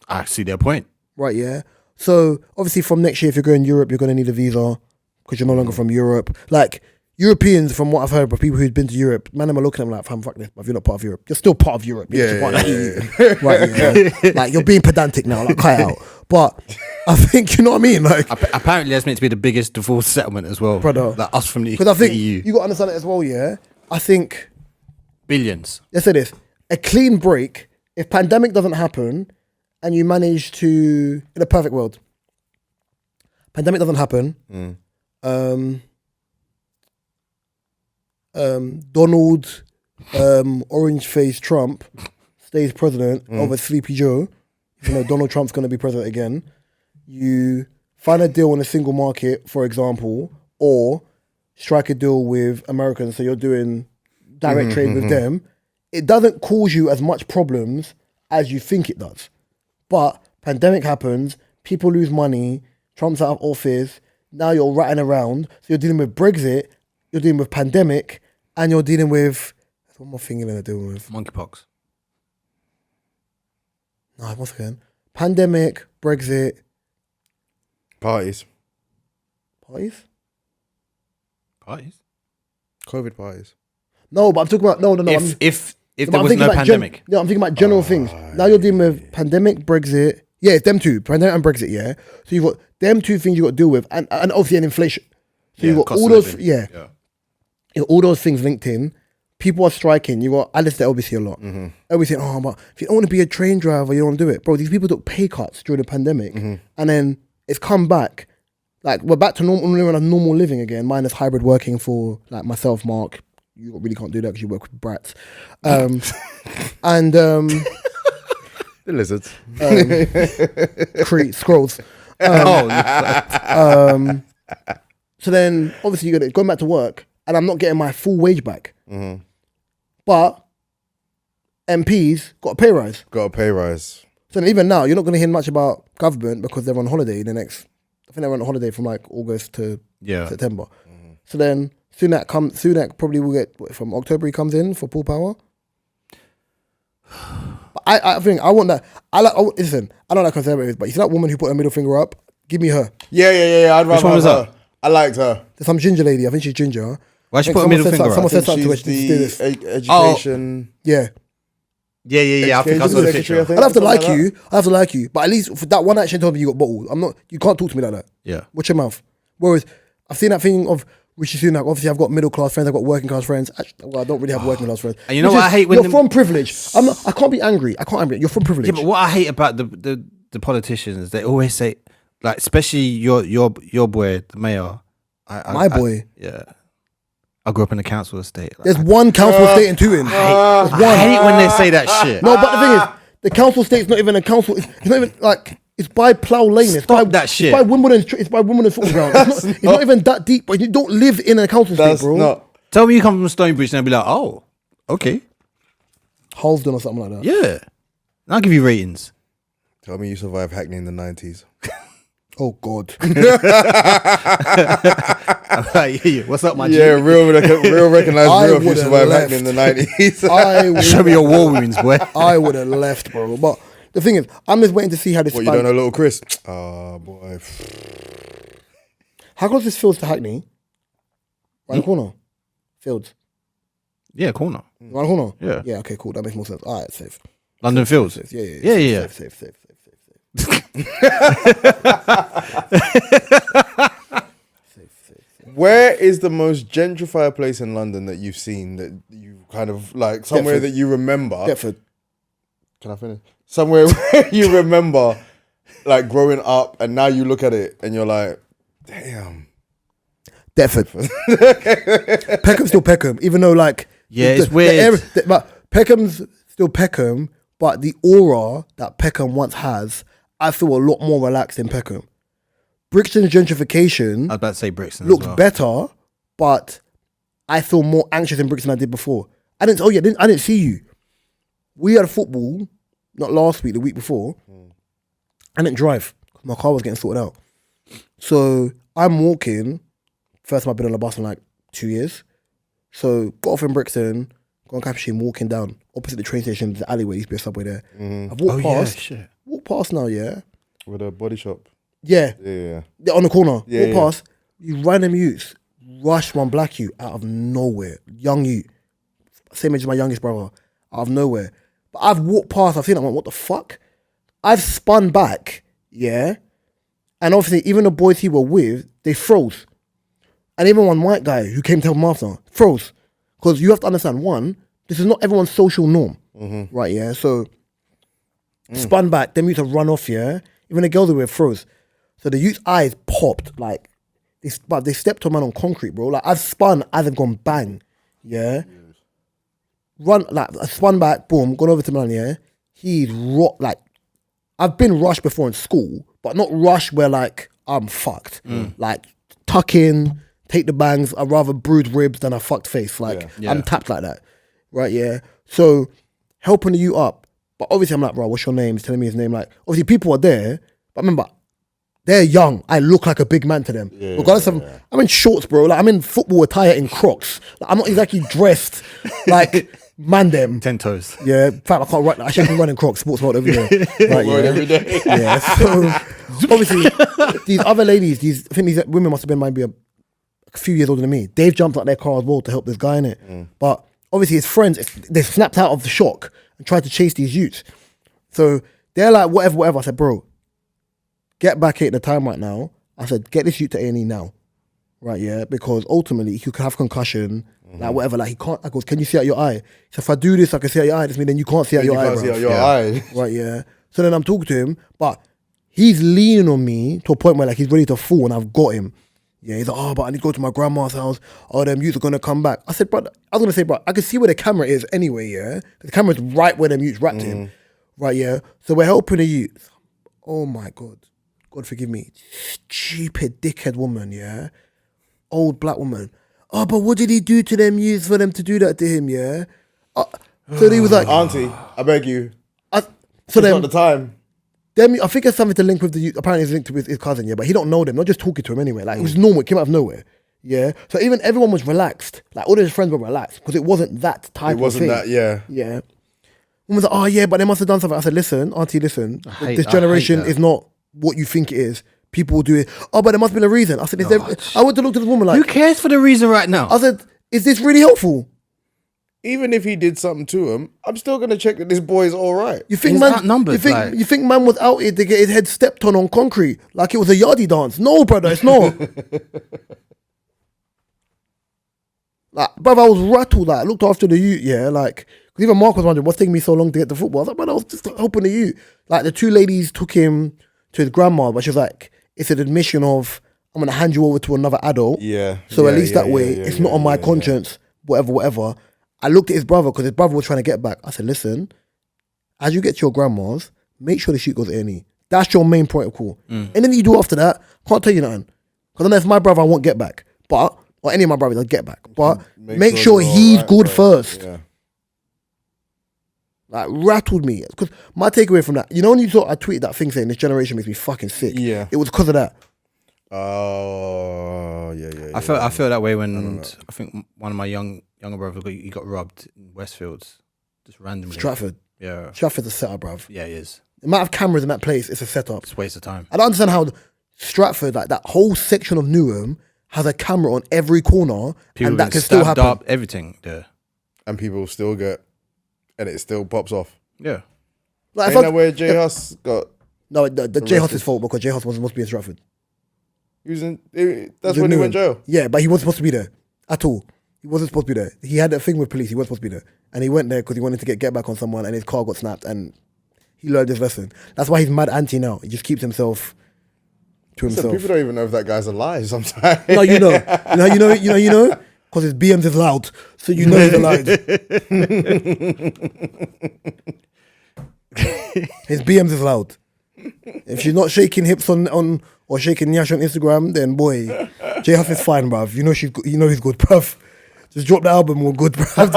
I see their point. Right, yeah. So obviously from next year, if you're going to Europe, you're going to need a visa because you're no longer from Europe. Like Europeans, from what I've heard, but people who've been to Europe, man, I'm looking at them like, fam, fuck this, but if you're not part of Europe, you're still part of Europe. You're part of the EU. Right, yeah. Like you're being pedantic now, like cut it out. But I think, you know what I mean? Like apparently that's meant to be the biggest divorce settlement as well. Brother. Like us from the EU. Because I think you got to understand it as well, yeah? I think... Billions. Let's say this. A clean break, if pandemic doesn't happen and you manage to... In a perfect world, pandemic doesn't happen, Donald Orange Face Trump stays president over Sleepy Joe, even though Donald Trump's going to be president again, you find a deal on a single market, for example, or strike a deal with Americans, so you're doing direct trade with them, it doesn't cause you as much problems as you think it does. But pandemic happens, people lose money, Trump's out of office, now you're ratting around, so you're dealing with Brexit, you're dealing with pandemic, and you're dealing with, one more thing you're going to deal with. Monkeypox. No, once again, pandemic, Brexit, Parties. parties? Parties. COVID parties. No, but I'm talking about, no. If But there I'm was thinking no about pandemic. I'm thinking about general things. Now you're dealing with pandemic, Brexit. Yeah, it's them two, pandemic and Brexit, yeah. So you've got them two things you've got to deal with, and obviously an inflation. So you've got cost all of those, living. you've got all those things linked in. People are striking. You got Alistair obviously a lot. Obviously, but if you don't want to be a train driver, you don't want to do it. Bro, these people took pay cuts during the pandemic, and then it's come back. Like, we're back to normal living again, minus hybrid working for, like, myself, Mark. You really can't do that because you work with brats. And The lizards. scrolls. So then, obviously, you're going back to work, and I'm not getting my full wage back. But MPs got a pay rise. Got a pay rise. So then even now, you're not going to hear much about government because they're on holiday I think they're on holiday from like August to September. So then Sunak probably will get, from October he comes in for full power. But I think I want that. Listen, I don't like conservatives, but you see that woman who put her middle finger up? Give me her. Yeah. I'd rather one was her. that? I liked her. There's some ginger lady, I think she's ginger. Why she put a middle finger up? Someone said something to her, She's she did this. education. Yeah. Yeah. I think I saw the Secretary, picture. I'd have to like Something you. I have to like you. But at least for that one action told me you got bottled. You can't talk to me like that. Yeah. Watch your mouth. Whereas I've seen that thing of Rishi Sunak. Obviously, I've got middle class friends. I've got working class friends. Actually, well, I don't really have working class friends. And you know what I hate when you're them- from privilege. I can't be angry. You're from privilege. Yeah, but what I hate about the politicians, they always say, like, especially your boy, the mayor. My boy. Yeah. I grew up in a council estate. Like, There's one council estate in Tooting. There's one. I hate when they say that shit. No, but the thing is, the council estate's not even a council. It's not even like, it's by Plough Lane. It's by that shit. It's by Wimbledon. It's by Wimbledon football ground. It's not even that deep. But you don't live in a council estate, That's bro. not. Tell me you come from Stonebridge and I'll be like, oh, okay. Halsden or something like that. Yeah. And I'll give you ratings. Tell me you survived Hackney in the 90s. Oh God. I'm like, yeah, what's up, my G? Yeah, real recognized I real if you would've survived left. Hackney in the 90s. Show me your war wounds, boy. I would have left, bro. But the thing is, I'm just waiting to see how this. What, you don't know little Chris? Oh, boy. How close is Fields to Hackney? Right the corner. Fields. Yeah, corner. Right the corner. Yeah. Yeah. Okay. Cool. That makes more sense. All right. Safe. London Fields. Safe. Yeah. Yeah. Safe. Where is the most gentrified place in London that you've seen that you kind of like somewhere Deptford. that you remember? Deptford. Can I finish? Somewhere where you remember like growing up and now you look at it and you're like, damn. Deptford. Peckham's still Peckham, even though like Yeah, it's weird. But Peckham's still Peckham, but the aura that Peckham once has, I feel a lot more relaxed in Peckham. Brixton's gentrification I was about to say Brixton looks as well. better, but I feel more anxious in Brixton than I did before. I didn't see you. We had football, not last week, the week before. I didn't drive. My car was getting sorted out. So I'm walking. First time I've been on a bus in like 2 years. So got off in Brixton, got on Capuchin, walking down opposite the train station, the alleyway, used to be a subway there. I've walked past. shit. Walked past now, yeah. With a body shop. Yeah. Yeah. They're on the corner. Yeah, Walk past. You random youths rush one black youth out of nowhere. Young youth. Same age as my youngest brother. Out of nowhere. But I've walked past, I've seen it, I'm like, what the fuck? I've spun back, yeah. And obviously, even the boys he were with, they froze. And even one white guy who came to help him after, froze. Because you have to understand, one, this is not everyone's social norm. Right, yeah? So, spun back, them youths have run off, yeah? Even the girls who were froze. So the youth's eyes popped, like, they stepped on man on concrete, bro. Like, I've spun as I've gone bang. Yeah. Run, like, I spun back, boom, gone over to Milan, yeah. He's like, I've been rushed before in school, but not rushed where, like, I'm fucked. Like, tuck in, take the bangs. I'd rather bruised ribs than a fucked face. Like, I'm tapped like that. Right, yeah. So, helping you up. But obviously, I'm like, bro, what's your name? He's telling me his name. Like, obviously, people are there. But remember, they're young. I look like a big man to them. Regardless of, I'm in shorts, bro. Like, I'm in football attire in Crocs. Like, I'm not exactly dressed like man them. 10 toes. Yeah, in fact, I can't run. Actually, I can run in Crocs, sports mode every day. Right, Every day. Yeah, so obviously, these other ladies, I think these women must have been maybe a few years older than me. They've jumped out their car as well to help this guy in it. But obviously, his friends, they snapped out of the shock and tried to chase these youths. So they're like, whatever. I said, bro, get back here at the time right now. I said, get this youth to A&E now. Right, yeah, because ultimately he could have concussion, like whatever. Like he can't. I goes, can you see out your eye? So if I do this, I can see out your eye. This means then you can't see out your eye, bro. Eye. Right, yeah. So then I'm talking to him, but he's leaning on me to a point where like he's ready to fall, and I've got him. Yeah, he's like, oh, but I need to go to my grandma's house. Oh, them youths are gonna come back. I said, bro, I was gonna say, bro, I can see where the camera is anyway. Yeah, the camera's right where them youths wrapped him. Right, yeah. So we're helping the youth. Oh my God, God forgive me, stupid dickhead woman. Yeah. Old black woman. Oh, but what did he do to them youths for them to do that to him, yeah? So he was like... Auntie, I beg you. So It's then, not the time. I think it's something to link with the youth. Apparently it's linked with his cousin, yeah, but he don't know them. Not just talking to him anyway. Like, it was normal. It came out of nowhere, yeah? So even everyone was relaxed. Like, all his friends were relaxed because it wasn't that type of thing. It wasn't that, yeah. Yeah. Woman was like, oh, yeah, but they must have done something. I said, listen, auntie, listen. This generation is not what you think it is. People will do it. Oh, but there must have been a reason. I said, I went to look to this woman like... Who cares for the reason right now? I said, is this really helpful? Even if he did something to him, I'm still going to check that this boy's all right. You think He's man... outnumbered, you think man was out here to get his head stepped on concrete like it was a yardie dance? No, brother, it's not. Like, brother, I was rattled. Like, I looked after the youth, yeah, like... Because even Mark was wondering, what's taking me so long to get to football? I was like, brother, I was just helping the youth. Like, the two ladies took him to his grandma, but she was like... It's an admission of, I'm going to hand you over to another adult. Yeah. So at least that way, it's not on my conscience, whatever. I looked at his brother because his brother was trying to get back. I said, listen, as you get to your grandma's, make sure the shoot goes A&E. That's your main point of call. Anything you do after that, can't tell you nothing. Because unless my brother, I won't get back. Or any of my brothers, I'll get back. But make sure he's right good first. Yeah. Like, rattled me. Because my takeaway from that, you know when you thought I tweeted that thing saying this generation makes me fucking sick? Yeah. It was because of that. Oh, yeah. I felt that way when I think one of my younger brothers, he got robbed in Westfields. Just randomly. Stratford. Yeah. Stratford's a setup, bruv. Yeah, it is. The amount of cameras in that place, it's a setup. It's a waste of time. I don't understand how Stratford, like that whole section of Newham, has a camera on every corner and that can still happen. Up, everything there. And people still get... And it still pops off. Yeah. Like, ain't that where J Huss got... No, the J Huss's fault because J Huss wasn't supposed to be in Stratford. That's when he went jail. Yeah, but he wasn't supposed to be there at all. He wasn't supposed to be there. He had a thing with police. He wasn't supposed to be there. And he went there because he wanted to get back on someone and his car got snapped and he learned his lesson. That's why he's mad anti now. He just keeps himself to himself. People don't even know if that guy's alive sometimes. No, you know. You know? Because his BMs is loud. So you know he's alive. His BMs is loud. If she's not shaking hips on or shaking nyash on Instagram, then boy, J Huff is fine, bruv. You know he's good, bruv. Just drop the album, we're good, bruv.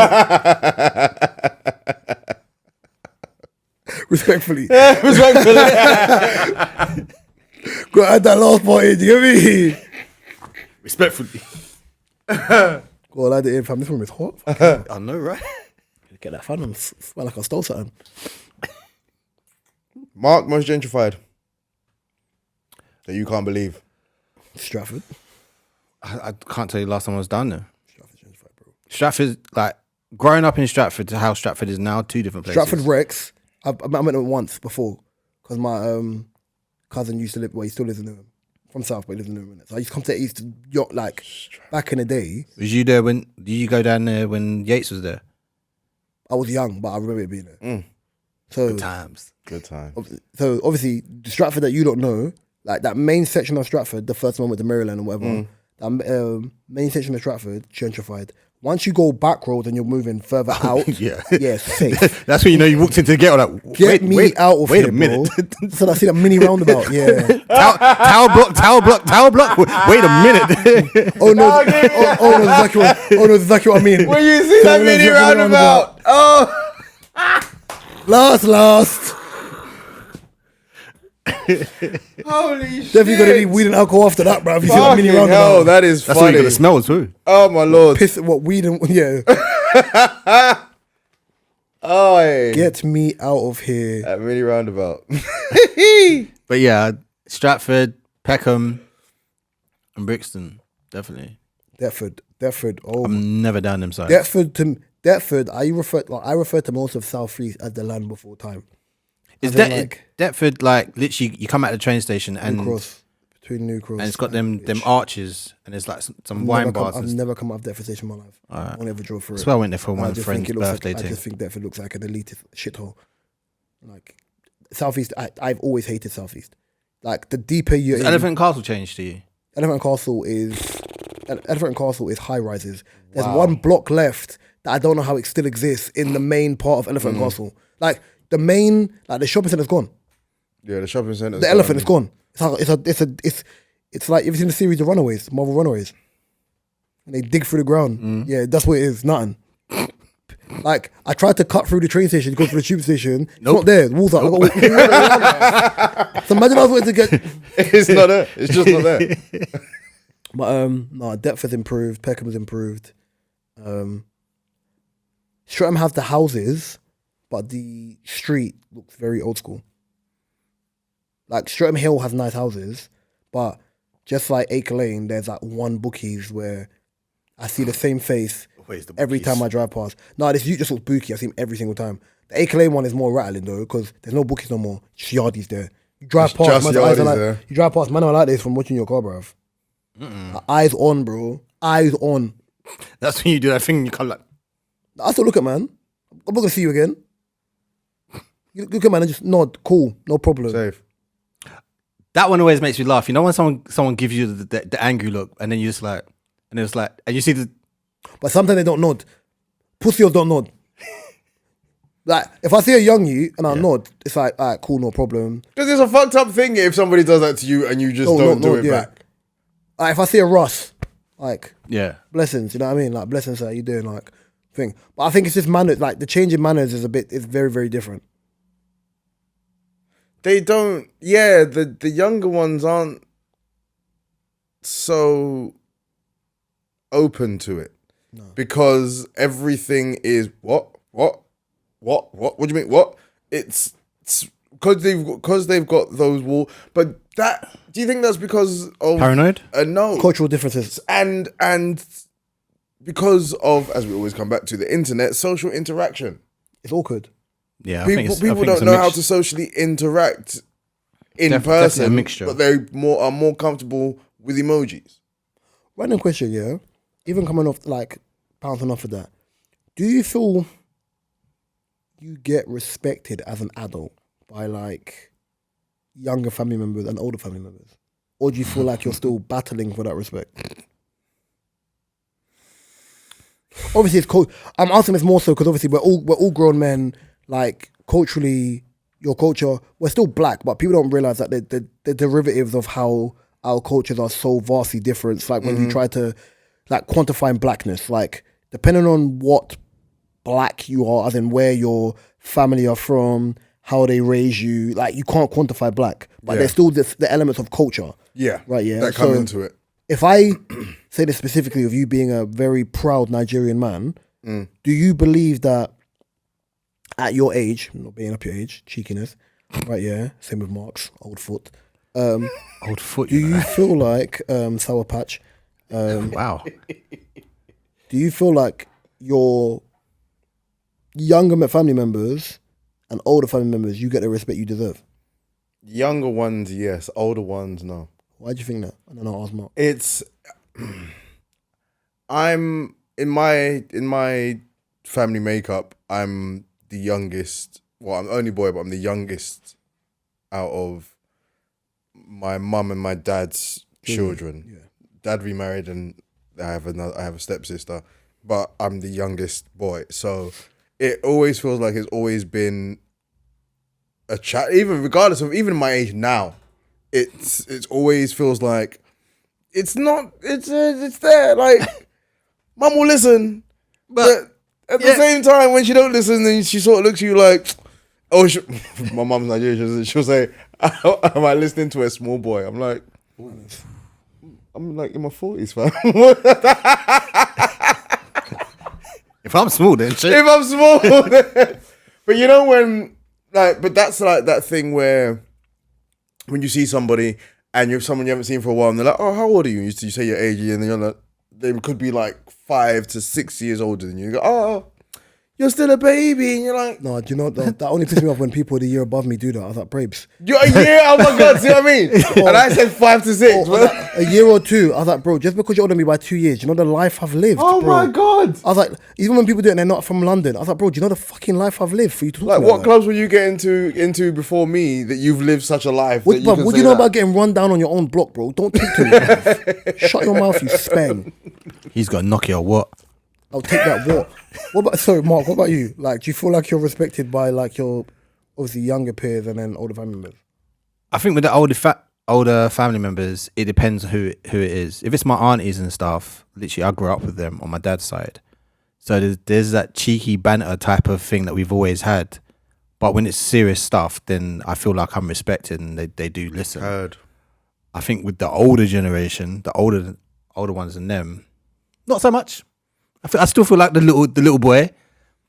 Respectfully. Respectfully. Go add that last part in, do you get me? Respectfully. Go on, add it in, fam. This room is hot. I know, right? Get that fan on. Smell like I stole something. Mark, most gentrified that you can't believe. Stratford. I can't tell you the last time I was down there. Stratford's gentrified, bro. Stratford, like, growing up in Stratford to how Stratford is now, two different places. Stratford Rex. I met him once before because my cousin used to live, well, he still lives in Newham. From South, but he lives in Newham. So I used to come to the East, like, back in the day. Was you there did you go down there when Yates was there? I was young, but I remember it being there. So Good times. So obviously, the Stratford that you don't know, like that main section of Stratford, the first one with the Maryland and whatever, that main section of Stratford, gentrified. Once you go back road and you're moving further out, Yeah. safe. That's when you know you walked into the ghetto like, Get me out of wait here, a minute. bro. So I see that mini roundabout, yeah. Tower block. Wait a minute. Oh no, that's exactly what I mean. When you see that mini roundabout, oh, Last. holy shit! Definitely gonna need weed and alcohol after that, bro. If you see that Fucking mini hell, roundabout. that is That's what funny. you're gonna smell too. Oh my lord! Piss, what weed and yeah. Oh, hey. Get me out of here. That mini roundabout. But yeah, Stratford, Peckham, and Brixton, definitely. Deptford. Oh, I'm never down them sides. Deptford. I refer to most of South East as the land before time. Is as in, that Deptford? Like literally, you come out of the train station and Between New Cross, and it's got them arches and it's like some wine bars. I've never come out of Deptford Station in my life. I won't ever drove through That's it. why I went there for And my friend's birthday I thing. just think Deptford looks like an elitist shithole. Like Southeast, I've always hated Southeast. Like the deeper you're Has in, Elephant Castle changed to you? Elephant Castle is high rises. There's one block left that I don't know how it still exists in the main part of Elephant Castle. Like the shopping center's gone. Yeah, the shopping centre. The elephant is gone. It's like, you've seen the series of Runaways, Marvel Runaways? And they dig through the ground. Yeah, that's what it is. Nothing. Like, I tried to cut through the train station, go to the tube station. It's not there. The walls are. So imagine I was wanting to get. It's not there. It's just not there. But no, Deptford's improved. Peckham's improved. Streatham has the houses, but the street looks very old school. Like Streatham Hill has nice houses, but just like Acre Lane, there's like one Bookies where I see the same face every time I drive past. No, this just looks booky. I see him every single time. The Acre Lane one is more rattling though, because there's no Bookies no more. Just Yardies there. You drive past, you drive past, man, I like this from watching your car, bruv. Eyes on, bro. Eyes on. That's when you do that thing. You come like. I still look at man. I'm not gonna see you again. You look at man and just nod. Cool, no problem. Safe. That one always makes me laugh. You know when someone gives you the angry look, and then you just like, and it's like, and you see the. But sometimes they don't nod. Pussies don't nod. Like if I see a young you and I nod, it's like, alright, cool, no problem. Because it's a fucked up thing if somebody does that to you and you just don't do it back. Like if I see a Russ, like blessings, you know what I mean? Like blessings, how you doing? Like thing. But I think it's just manners. Like the change in manners is very, very different. They don't. Yeah, the younger ones aren't so open to it because everything is what do you mean what? It's because they've got those walls. But that, do you think that's because of paranoid? No, cultural differences and because of, as we always come back to, the internet, social interaction. It's awkward. Yeah, people don't know how to socially interact in person, a mixture. But they are more comfortable with emojis. Random question, yeah. Even coming off like bouncing off of that, do you feel you get respected as an adult by like younger family members and older family members, or do you feel like you're still battling for that respect? Obviously, it's cool. I'm asking this more so because obviously we're all grown men. Like culturally, your culture, we're still black, but people don't realize that the derivatives of how our cultures are so vastly different. It's like when you try to like quantify blackness, like depending on what black you are, as in where your family are from, how they raise you, like you can't quantify black, but there's still the elements of culture. Yeah, right. Yeah, that come into it. If I say this specifically of you being a very proud Nigerian man, do you believe that at your age, not being up your age, cheekiness, right? Yeah, same with Mark's old foot. Old foot. Do you feel like Sour Patch? Wow. Do you feel like your younger family members and older family members, you get the respect you deserve? Younger ones, yes. Older ones, no. Why do you think that? And then I'll ask Mark. It's I'm in my family makeup, I'm the youngest. Well, I'm the only boy, but I'm the youngest out of my mum and my dad's children. Yeah. Dad remarried, and I have a stepsister. but I'm the youngest boy. So it always feels like it's always been a chat, even regardless of even my age now. It's always feels like it's not. It's there. Like mum will listen, but at the same time, when she don't listen, then she sort of looks at you like, oh, my mum's Nigerian. She'll say, "Am I listening to a small boy?" I'm like, I'm like in my 40s, fam. If I'm small, then shit. If I'm small, then. But you know when, like, but that's like that thing where when you see somebody and you're someone you haven't seen for a while, and they're like, "Oh, how old are you?" You say your age, and then you're like, they could be like 5 to 6 years older than you. You go, "Oh, you're still a baby," and you're like, No, do you know that only pisses me off when people the year above me do that. I was like, Brabes. "You're a year? Oh my god!" See what I mean? And I said 5 to 6. Or like a year or two, I was like, bro, just because you're older than me by 2 years, you know the life I've lived. Oh bro. my god! I was like, even when people do it and they're not from London, I was like, bro, do you know the fucking life I've lived for you to talk Like, about what that? clubs were you getting into before me that you've lived such a life? What, that bruv, can what do say you know that? about getting run down on your own block, bro? Don't talk to me. bruv. Shut your mouth, you spang. He's got a Nokia. What? I'll take that. What about, sorry, Mark, what about you? Like, do you feel like you're respected by like your obviously younger peers and then older family members? I think with the older family members, it depends who it is. If it's my aunties and stuff, literally I grew up with them on my dad's side, so there's that cheeky banter type of thing that we've always had. But when it's serious stuff, then I feel like I'm respected and they do listen. Heard. I think with the older generation, the older ones than them, not so much. I still feel like the little boy,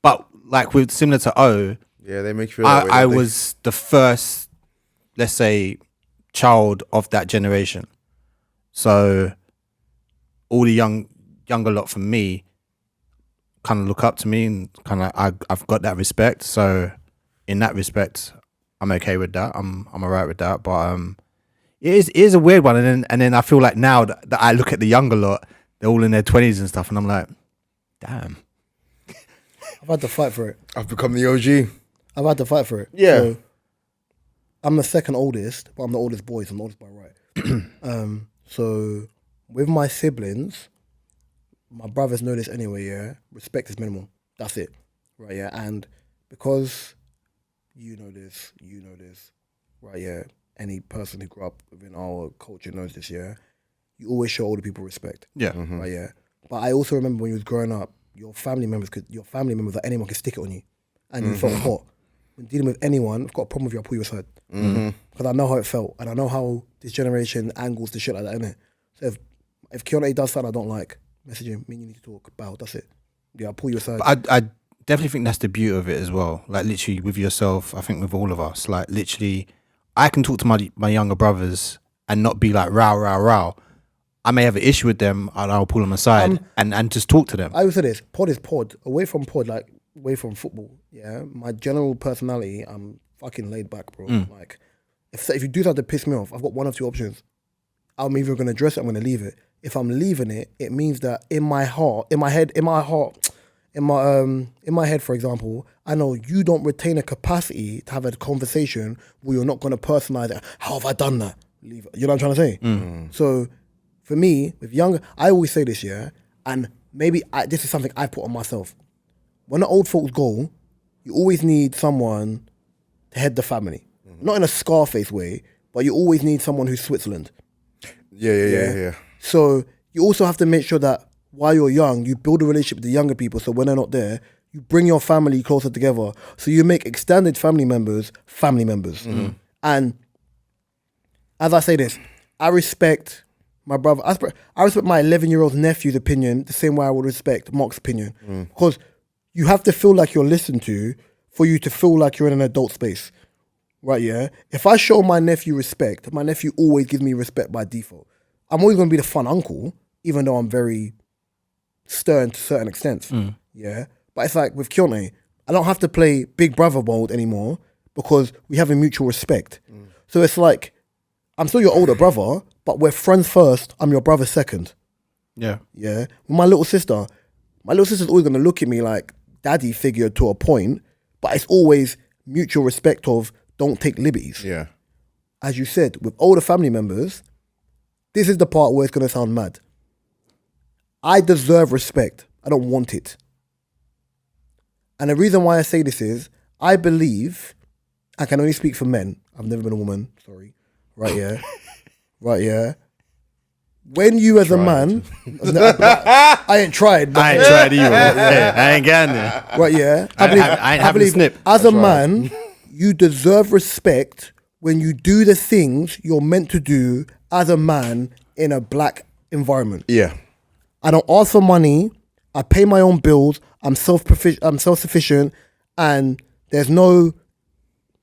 but like with similar to O, Yeah, they make you feel that way, I don't they? was the first, let's say, child of that generation. So all the younger lot from me kind of look up to me and kind of I've got that respect. So in that respect, I'm okay with that. I'm alright with that. But it is a weird one. And then I feel like now that I look at the younger lot, they're all in their 20s and stuff, and I'm like, damn. I've had to fight for it. I've become the OG. I've had to fight for it. Yeah. So, I'm the second oldest, but I'm the oldest boy, so I'm the oldest by right. So with my siblings, my brothers know this anyway, yeah. Respect is minimal. That's it. Right, yeah. And because you know this, right, yeah. Any person who grew up within our culture knows this, yeah. You always show older people respect. Yeah. Right, yeah. But I also remember when you was growing up, your family members, like anyone could stick it on you. And you felt hot. When dealing with anyone, I've got a problem with you, I'll pull you aside. Because I know how it felt. And I know how this generation angles the shit like that, innit? So if Keontae does something I don't like, message him, me and you need to talk about, that's it. Yeah, I'll pull you aside. But I definitely think that's the beauty of it as well. Like literally with yourself, I think with all of us, like literally, I can talk to my younger brothers and not be like row. I may have an issue with them and I'll pull them aside and just talk to them. I would say this, pod is pod. Away from football, yeah, my general personality, I'm fucking laid back, bro. Like, if you do something to piss me off, I've got one of two options. I'm either going to address it, I'm going to leave it. If I'm leaving it, it means that in my head, for example, I know you don't retain a capacity to have a conversation where you're not going to personalize it. How have I done that? Leave it. You know what I'm trying to say? So, for me, with younger, I always say this, yeah, and maybe this is something I put on myself. When the old folks go, you always need someone to head the family. Not in a Scarface way, but you always need someone who's Switzerland. Yeah. So you also have to make sure that while you're young, you build a relationship with the younger people, so when they're not there, you bring your family closer together. So you make extended family members. And as I say this, I respect my brother. I respect my 11-year-old nephew's opinion the same way I would respect Mark's opinion. Because you have to feel like you're listened to for you to feel like you're in an adult space. Right, yeah? If I show my nephew respect, my nephew always gives me respect by default. I'm always going to be the fun uncle, even though I'm very stern to certain extents. Yeah? But it's like with Keontae, I don't have to play big brother mode anymore because we have a mutual respect. So it's like, I'm still your older brother, but we're friends first, I'm your brother second. Yeah. Yeah? With my little sister's always going to look at me like daddy figure to a point, but it's always mutual respect of don't take liberties. Yeah. As you said, with older family members, this is the part where it's going to sound mad. I deserve respect. I don't want it. And the reason why I say this is, I believe, I can only speak for men. I've never been a woman, sorry. Right, yeah. Right, yeah. When you as a man, I ain't tried. But I ain't tried either. Yeah, I ain't getting there. right, yeah. I ain't having a snip. As a man, you deserve respect when you do the things you're meant to do as a man in a black environment. Yeah. I don't ask for money. I pay my own bills. I'm self-sufficient, and there's no,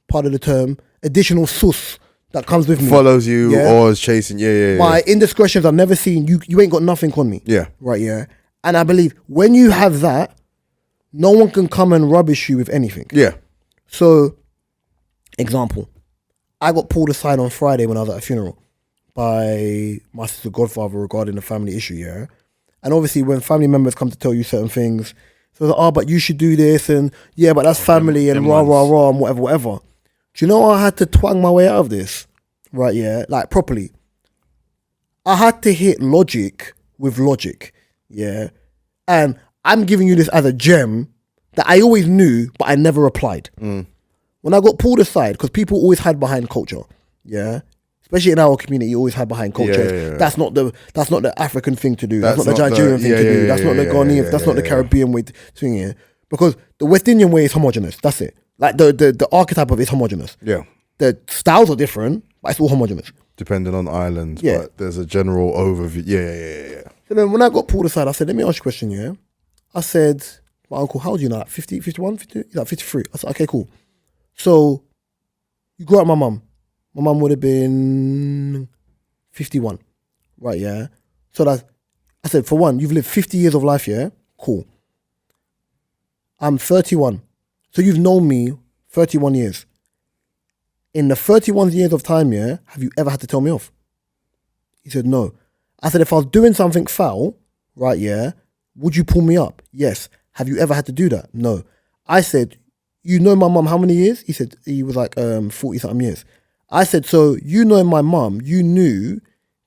part of the term, additional sus that comes with me. Follows you or is chasing. Yeah. My indiscretions I've never seen. You ain't got nothing on me. Yeah. Right, yeah. And I believe when you have that, no one can come and rubbish you with anything. Yeah. So, example, I got pulled aside on Friday when I was at a funeral by my sister godfather regarding a family issue, yeah? And obviously when family members come to tell you certain things, so like, oh, but you should do this, and yeah, but that's family, and rah, and whatever. Do you know I had to twang my way out of this? Right, yeah, like properly. I had to hit logic with logic, yeah? And I'm giving you this as a gem that I always knew, but I never applied. When I got pulled aside, because people always hide behind culture, yeah? Especially in our community, you always hide behind culture. Yeah. That's not the African thing to do. That's not the Nigerian thing to do. That's not the Ghanaian. That's not the Caribbean way to swing it. Because the West Indian way is homogenous. That's it. Like the archetype of it is homogenous. Yeah. The styles are different, but it's all homogenous. Depending on islands, Yeah. but there's a general overview. Yeah. So then when I got pulled aside, I said, let me ask you a question, yeah? I said, my uncle, how old are you now? Like 50, 51, 50? He's like 53. I said, okay, cool. So you grew up with my mum. My mum would have been 51. Right, yeah? So that I said, for one, you've lived 50 years of life, yeah? Cool. I'm 31. So you've known me 31 years. In the 31 years of time, yeah, have you ever had to tell me off? He said, no. I said, if I was doing something foul, right, yeah, would you pull me up? Yes. Have you ever had to do that? No. I said, you know my mum how many years? He said, he was like 40-something years. I said, so you know my mum, you knew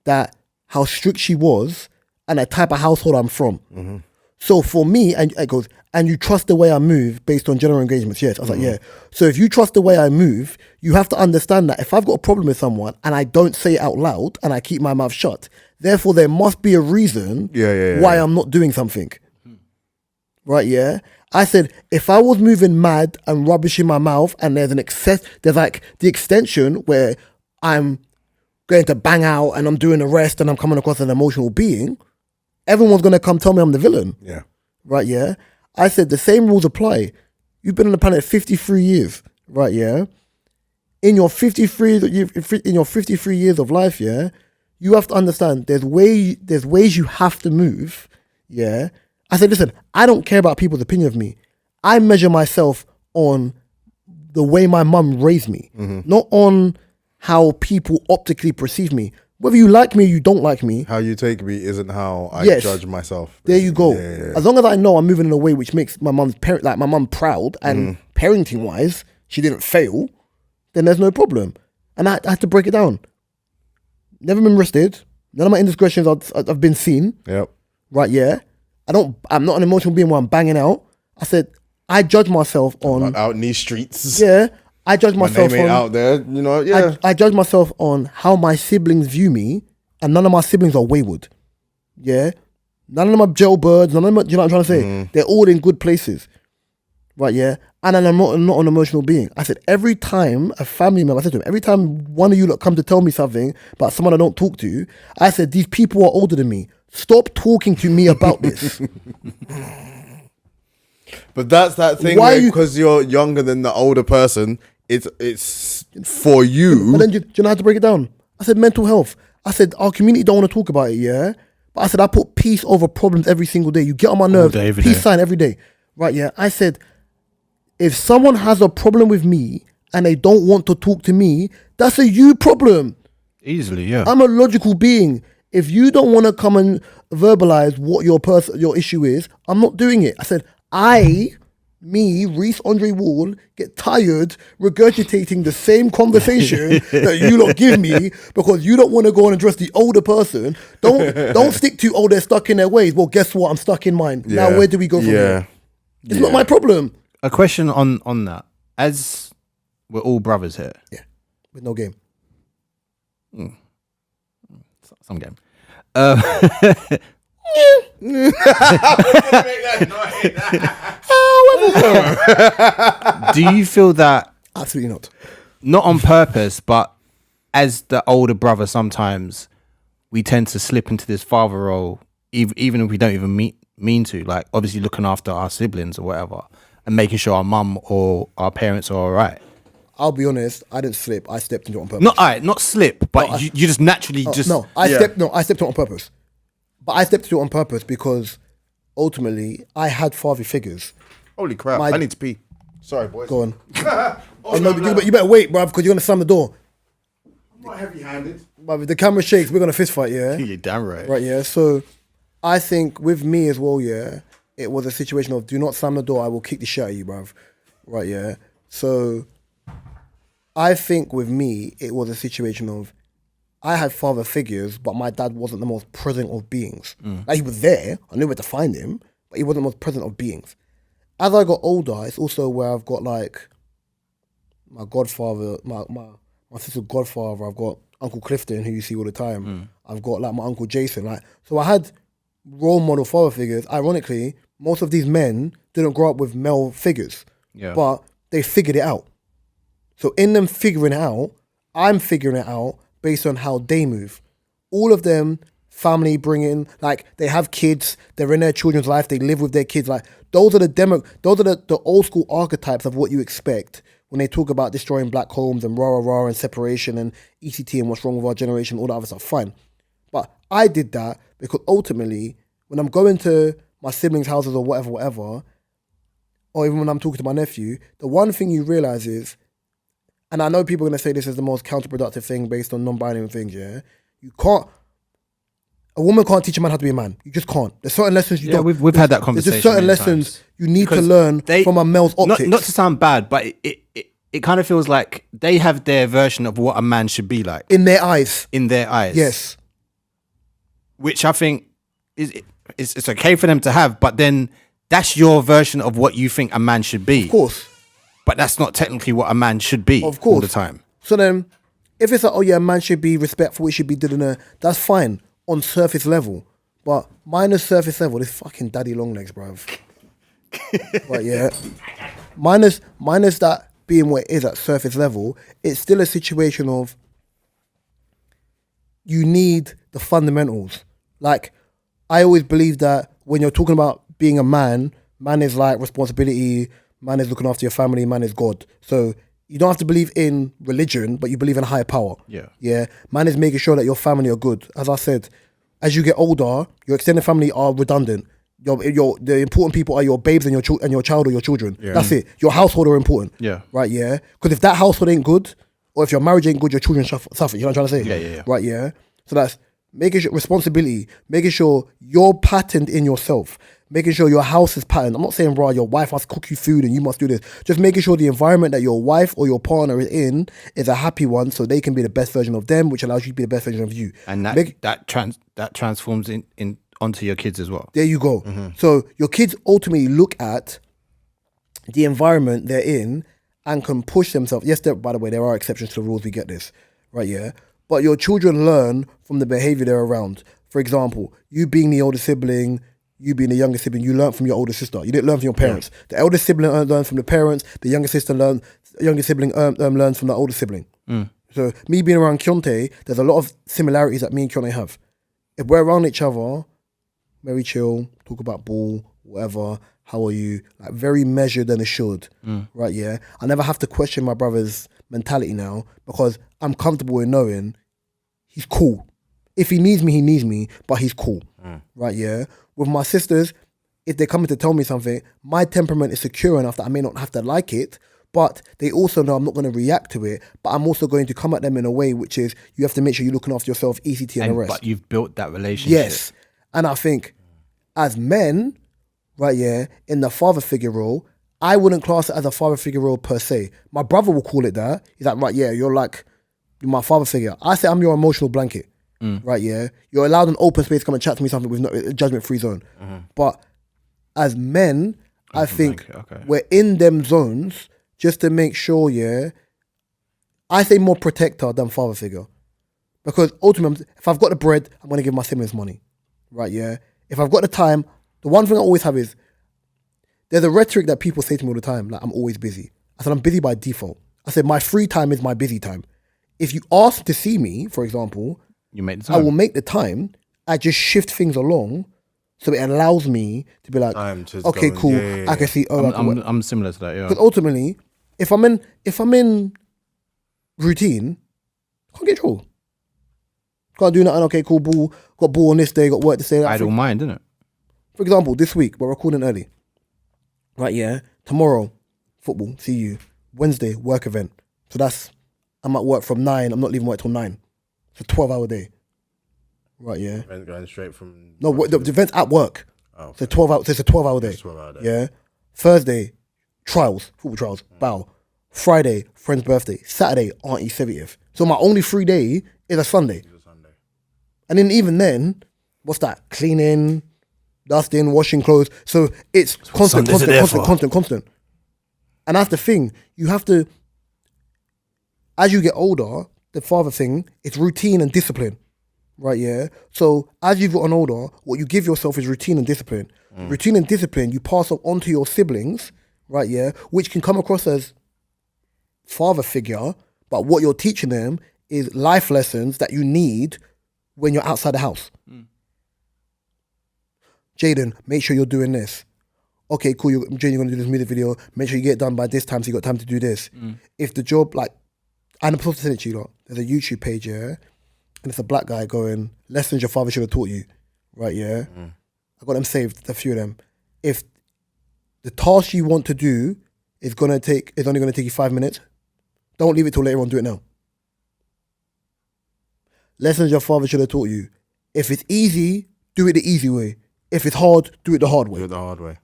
that how strict she was and the type of household I'm from. Mm-hmm. So for me, and it goes, and you trust the way I move based on general engagements. Yes. I was like, yeah. So if you trust the way I move, you have to understand that if I've got a problem with someone and I don't say it out loud and I keep my mouth shut, therefore there must be a reason why I'm not doing something. Right, yeah? I said, if I was moving mad and rubbish in my mouth and there's like the extension where I'm going to bang out and I'm doing the rest and I'm coming across as an emotional being, everyone's going to come tell me I'm the villain. Yeah. Right, yeah? I said, the same rules apply. You've been on the planet 53 years, right, yeah? In your 53 years of life, yeah, you have to understand there's ways you have to move, yeah? I said, listen, I don't care about people's opinion of me. I measure myself on the way my mum raised me, not on how people optically perceive me. Whether you like me or you don't like me. How you take me isn't how I judge myself. There you go. Yeah. As long as I know I'm moving in a way which makes my mum proud and parenting wise, she didn't fail, then there's no problem. And I had to break it down. Never been arrested. None of my indiscretions I've been seen. Yep. Right, yeah. I'm not an emotional being where I'm banging out. I said, I judge myself on... Out in these streets. Yeah. I judge myself on... out there, you know, yeah. I judge myself on how my siblings view me, and none of my siblings are wayward. Yeah? None of them are jailbirds, none of them are, do you know what I'm trying to say? They're all in good places. Right, yeah? And I'm not an emotional being. I said, every time a family member, I said to him, every time one of you lot come to tell me something about someone I don't talk to, I said, these people are older than me. Stop talking to me about this. But that's that thing where because you're younger than the older person, it's for you. But then do you know how to break it down? I said mental health. I said our community don't want to talk about it, yeah? But I said I put peace over problems every single day. You get on my nerves, peace sign every day. Right, yeah? I said, if someone has a problem with me and they don't want to talk to me, that's a you problem. Easily, yeah. I'm a logical being. If you don't want to come and verbalize what your issue is, I'm not doing it. I said, I me, Reese Andre Wall, get tired regurgitating the same conversation that you lot give me because you don't want to go and address the older person. Don't stick too old, they're stuck in their ways. Well, guess what? I'm stuck in mine. Now where do we go from here? It's not my problem. A question on that. As we're all brothers here. Yeah, with no game. Some game. Do you feel that Absolutely not. not on purpose, but as the older brother, sometimes we tend to slip into this father role, even if we don't even mean to, like obviously looking after our siblings or whatever and making sure our mum or our parents are all right? I'll be honest, I didn't slip. I stepped into it on purpose. Not slip, but you just naturally just... I stepped into it on purpose. But I stepped into it on purpose because ultimately I had father figures. Holy crap, I need to pee. Sorry, boys. Go on. You better wait, bruv, because you're going to slam the door. I'm not heavy-handed. Bruv, if the camera shakes, we're going to fist fight, yeah? You're damn right. Right, yeah? So I think with me as well, yeah, it was a situation of do not slam the door, I will kick the shit out of you, bruv. Right, yeah? So I think with me, it was a situation of I had father figures, but my dad wasn't the most present of beings. Like, he was there, I knew where to find him, but he wasn't the most present of beings. As I got older, it's also where I've got like my godfather, my sister's godfather, I've got Uncle Clifton, who you see all the time. I've got like my Uncle Jason. Like, so I had role model father figures. Ironically, most of these men didn't grow up with male figures, but they figured it out. So in them figuring it out, I'm figuring it out based on how they move. All of them, family bringing, like they have kids, they're in their children's life, they live with their kids. Like those are the old school archetypes of what you expect when they talk about destroying black homes and rah and separation and ECT and what's wrong with our generation, all that other stuff. Fine. But I did that because ultimately, when I'm going to my siblings' houses or whatever, or even when I'm talking to my nephew, the one thing you realize is, and I know people are going to say this is the most counterproductive thing based on non-binary things, yeah? A woman can't teach a man how to be a man. You just can't. There's certain lessons you don't. We've had that conversation. There's just certain lessons you need to learn from a male's optics. Not to sound bad, but it kind of feels like they have their version of what a man should be like. In their eyes. Yes. Which I think it's okay for them to have, but then that's your version of what you think a man should be. Of course. But that's not technically what a man should be all the time. So then, if it's like, oh yeah, a man should be respectful, he should be that's fine on surface level. But minus surface level, this fucking daddy long legs, bruv. Right, yeah. Minus that being what it is at surface level, it's still a situation of you need the fundamentals. Like, I always believe that when you're talking about being a man is like responsibility, man is looking after your family, man is God. So you don't have to believe in religion, but you believe in a higher power. Yeah. Man is making sure that your family are good. As I said, as you get older, your extended family are redundant. The important people are your babes and your child or your children. Yeah. That's it. Your household are important. Yeah. Right, yeah. Because if that household ain't good, or if your marriage ain't good, your children suffer. You know what I'm trying to say? Yeah. Right, yeah. So that's making sure responsibility, making sure you're patterned in yourself, making sure your house is patterned. I'm not saying, bro, your wife must cook you food and you must do this. Just making sure the environment that your wife or your partner is in is a happy one, so they can be the best version of them, which allows you to be the best version of you. And that transforms in onto your kids as well. There you go. Mm-hmm. So your kids ultimately look at the environment they're in and can push themselves. Yes, by the way, there are exceptions to the rules. We get this, right? Yeah. But your children learn from the behavior they're around. For example, you being the older sibling, you being the younger sibling, you learn from your older sister. You didn't learn from your parents. Yeah. The elder sibling learns from the parents. The younger sibling learns from the older sibling. So me being around Keontae, there's a lot of similarities that me and Keontae have. If we're around each other, very chill, talk about ball, whatever, how are you? Like very measured and assured, right? Yeah. I never have to question my brother's mentality now because I'm comfortable in knowing he's cool. If he needs me, he needs me, but he's cool, right? Yeah. With my sisters, if they're coming to tell me something, my temperament is secure enough that I may not have to like it, but they also know I'm not going to react to it, but I'm also going to come at them in a way which is you have to make sure you're looking after yourself, ECT and the rest. But you've built that relationship. Yes. And I think as men, right, yeah, in the father figure role, I wouldn't class it as a father figure role per se. My brother will call it that. He's like, right, yeah, you're like my father figure. I say I'm your emotional blanket. Right, yeah. You're allowed an open space to come and chat to me something with no a judgment-free zone. But as men, I think we're in them zones just to make sure, yeah, I say more protector than father figure. Because ultimately, if I've got the bread, I'm going to give my siblings money. Right, yeah. If I've got the time, the one thing I always have is, there's a rhetoric that people say to me all the time, like, I'm always busy. I said, I'm busy by default. I said, my free time is my busy time. If you ask to see me, for example, you make the time. I will make the time. I just shift things along so it allows me to be like, okay, cool. Yeah. I can see. Oh, I'm similar to that, yeah. Because ultimately, if I'm in routine, I can't get trouble. Can't do nothing. Okay, cool. Ball. Got ball on this day. Got work to say. Idle mind, isn't it? For example, this week we're recording early. Right, yeah. Tomorrow, football. See you. Wednesday, work event. So I'm at work from 9. I'm not leaving work till 9. It's a 12-hour day. Right, yeah. Going straight from... No, the event's at work. Oh, okay. So it's a 12-hour day. 12-hour day. Yeah. Thursday, trials. Football trials. Bow. Friday, friend's birthday. Saturday, auntie's 70th. So my only free day is a Sunday. And then even then, what's that? Cleaning, dusting, washing clothes. So it's constant. And that's the thing. You have to, as you get older, the father thing, it's routine and discipline. Right, yeah? So as you've gotten older, what you give yourself is routine and discipline. Routine and discipline, you pass on to your siblings, right, yeah? Which can come across as father figure, but what you're teaching them is life lessons that you need when you're outside the house. Jaden, make sure you're doing this. Okay, cool, Jaden, you're going to do this music video. Make sure you get it done by this time so you got time to do this. If the job, like, I'm supposed to send it to you lot. There's a YouTube page, yeah? And it's a black guy going, lessons your father should have taught you. Right, yeah? I got them saved, a few of them. If the task you want to do is only going to take you 5 minutes, don't leave it till later on, do it now. Lessons your father should have taught you. If it's easy, do it the easy way. If it's hard, do it the hard way. Do it the hard way.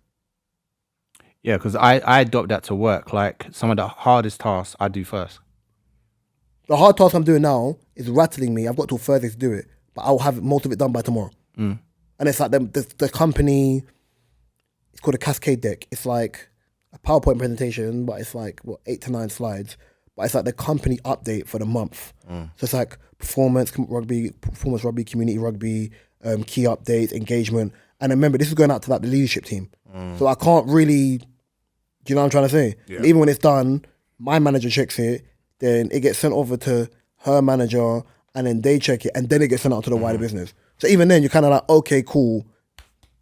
Yeah, because I adopt that to work. Like, some of the hardest tasks I do first. The hard task I'm doing now is rattling me. I've got till Thursday to do it, but I'll have most of it done by tomorrow. And it's like the company, it's called a cascade deck. It's like a PowerPoint presentation, but it's like, 8 to 9 slides. But it's like the company update for the month. So it's like performance rugby, community rugby, key updates, engagement. And remember, this is going out to like the leadership team. So I can't really, do you know what I'm trying to say? Yeah. Even when it's done, my manager checks it, then it gets sent over to her manager, and then they check it, and then it gets sent out to the wider business. So even then, you're kind of like, okay, cool.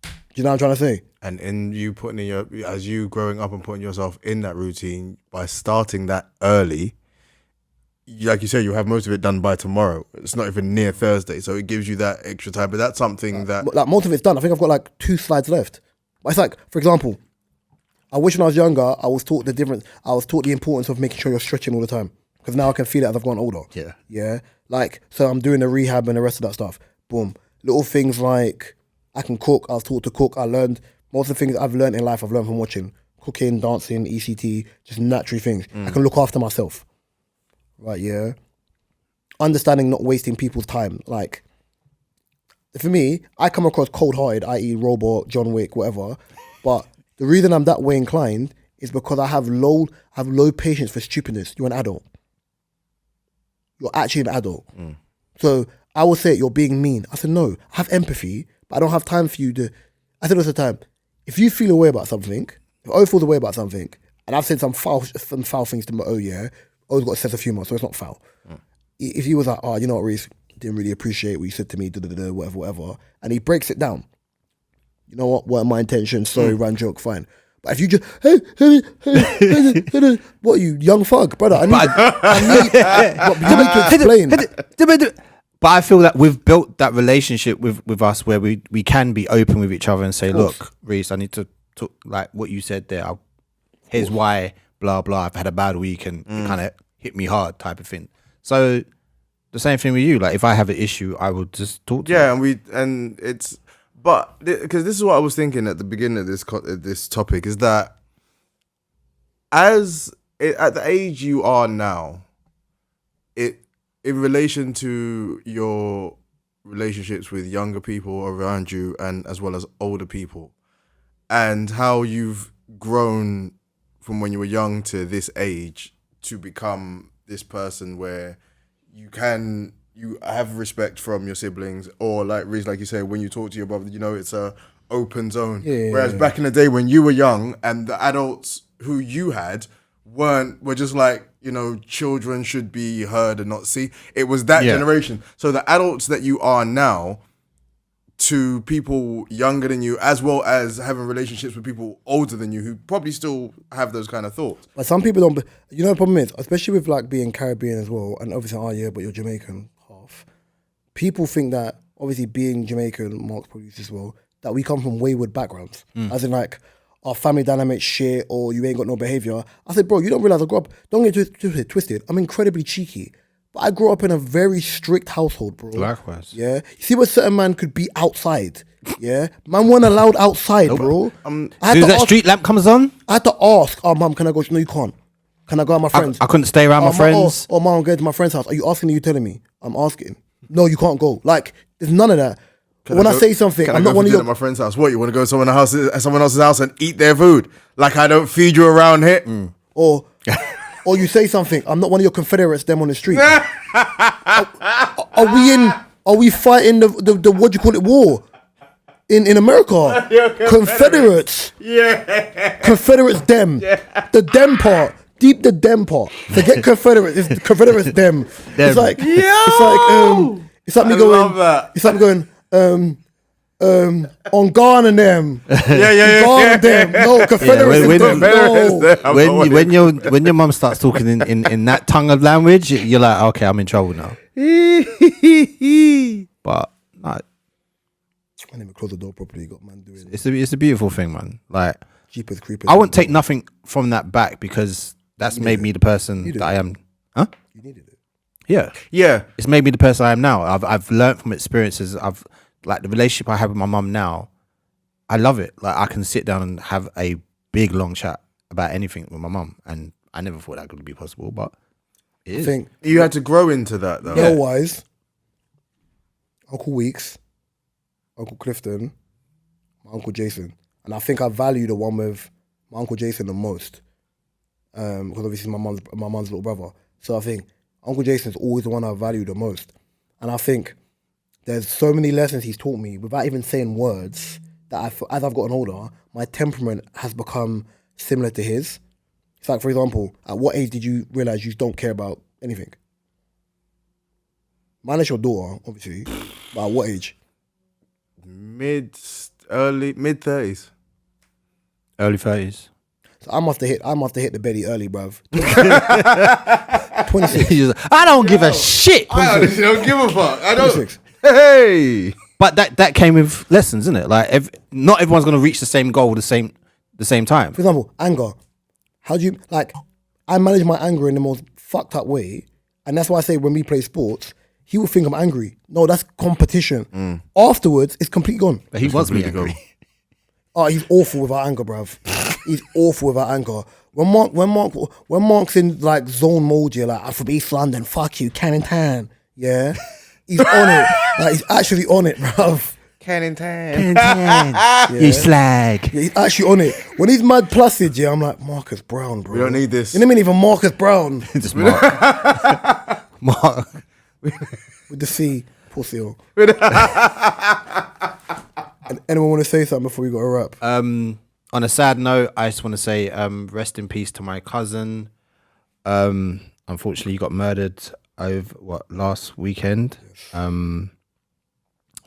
Do you know what I'm trying to say? And in you putting in as you growing up and putting yourself in that routine, by starting that early, like you said, you'll have most of it done by tomorrow. It's not even near Thursday, so it gives you that extra time. But that's something that... Like, most of it's done. I think I've got like 2 slides left. But it's like, for example, I wish when I was younger, I was taught the importance of making sure you're stretching all the time. Because now I can feel it as I've gone older. Yeah. Yeah? Like, so I'm doing the rehab and the rest of that stuff. Boom. Little things like, I can cook. I was taught to cook. I learned, most of the things I've learned in life, I've learned from watching. Cooking, dancing, ECT, just natural things. I can look after myself. Right, yeah? Understanding not wasting people's time. Like, for me, I come across cold-hearted, i.e. robot, John Wick, whatever. But the reason I'm that way inclined is because I have low patience for stupidness. You're an adult. You're actually an adult. So I will say, you're being mean. I said, no, I have empathy, but I don't have time for you to... I said all the time, if you feel a way about something, if O feels a way about something, and I've said some foul things to my O, yeah, O's got a sense of humour, so it's not foul. If he was like, oh, you know what, Reese, didn't really appreciate what you said to me, whatever, and he breaks it down. You know what, weren't my intentions, sorry, run joke, fine. But if you just, what are you, young thug, brother? I need to explain. But I feel that we've built that relationship with us where we can be open with each other and say, look, Reese, I need to talk, like what you said there. Here's why, blah, blah. I've had a bad week and it kind of hit me hard type of thing. So the same thing with you. Like if I have an issue, I will just talk to you. But because this is what I was thinking at the beginning of this topic is that at the age you are now, in relation to your relationships with younger people around you and as well as older people, and how you've grown from when you were young to this age to become this person where you have respect from your siblings, or like you say, when you talk to your brother, it's a open zone. Whereas back in the day when you were young and the adults who you had were just like, children should be heard and not see. It was that generation. So the adults that you are now, to people younger than you, as well as having relationships with people older than you who probably still have those kind of thoughts. But some people don't. The problem is, especially with like being Caribbean as well, and obviously, but you're Jamaican half. People think that obviously being Jamaican, Mark's produced as well, that we come from wayward backgrounds, as in like our family dynamic shit, or you ain't got no behavior. I said, bro, you don't realize I grew up. Don't get twisted. I'm incredibly cheeky. But I grew up in a very strict household, bro. Likewise. Yeah. You see where certain man could be outside. Yeah. Man weren't allowed outside, bro. As soon as that street lamp comes on? I had to ask, mum, can I go? No, you can't. Can I go with my friends? I couldn't stay around my friends. Mum, I'm going to my friend's house. Are you asking or you telling me? I'm asking. No, you can't go. Like, there's none of that. When I say something, I'm not one of your... at my friend's house. What, you want to go to someone else's house and eat their food? Like I don't feed you around here? Or you say something, I'm not one of your Confederates, them on the street. Are we fighting the what do you call it, war? In America? Confederates. Yeah. Confederates, them. Yeah. The them part. Deep the them part. Forget Confederates. It's Confederates, them. It's like, it's like me going, on Ghana and them. Ghana them. No, Confederates them. No. When your mum starts talking in that tongue of language, you're like, okay, I'm in trouble now. But no. I didn't even close the door properly. Got man doing it's a beautiful thing, man. Like, Jeepers Creepers. I wouldn't take nothing from that back because that's made me the person that I am. Huh? You needed it. Yeah. It's made me the person I am now. I've learned from experiences. Like the relationship I have with my mum now, I love it. Like I can sit down and have a big long chat about anything with my mum, and I never thought that could be possible, but it is. I think you had to grow into that though. Girl-wise, Uncle Weeks, Uncle Clifton, my Uncle Jason, and I think I value the one with my Uncle Jason the most, because obviously my mum's little brother. So I think Uncle Jason's always the one I value the most, and I think there's so many lessons he's taught me without even saying words that as I've gotten older, my temperament has become similar to his. It's like, for example, at what age did you realize you don't care about anything? Minus your daughter, obviously, but at what age? Mid 30s. Early 30s. So I must have hit the belly early, bruv. 26. I don't give a shit. I honestly don't give a fuck. I don't. 26. Hey. But that came with lessons, isn't it? Like not everyone's gonna reach the same goal the same time. For example, anger. How do you I manage my anger in the most fucked up way, and that's why I say when we play sports, he will think I'm angry. No, that's competition. Afterwards, it's completely gone. But he was really angry. Oh, he's awful with our anger, bruv. He's awful with our anger. When Mark's in like zone mode, you're like, I'm from East London, fuck you, Canning Town. Yeah. He's on it. Like he's actually on it, bruv. Canning Town. Yeah. You slag. Yeah, he's actually on it. When he's mad placid, yeah, I'm like, Marcus Brown, bro. We don't need this. You know what I mean? Even Marcus Brown. Just Mark. Mark. With the C, pussy. Anyone want to say something before we got a wrap? On a sad note, I just want to say rest in peace to my cousin. Unfortunately, he got murdered over last weekend.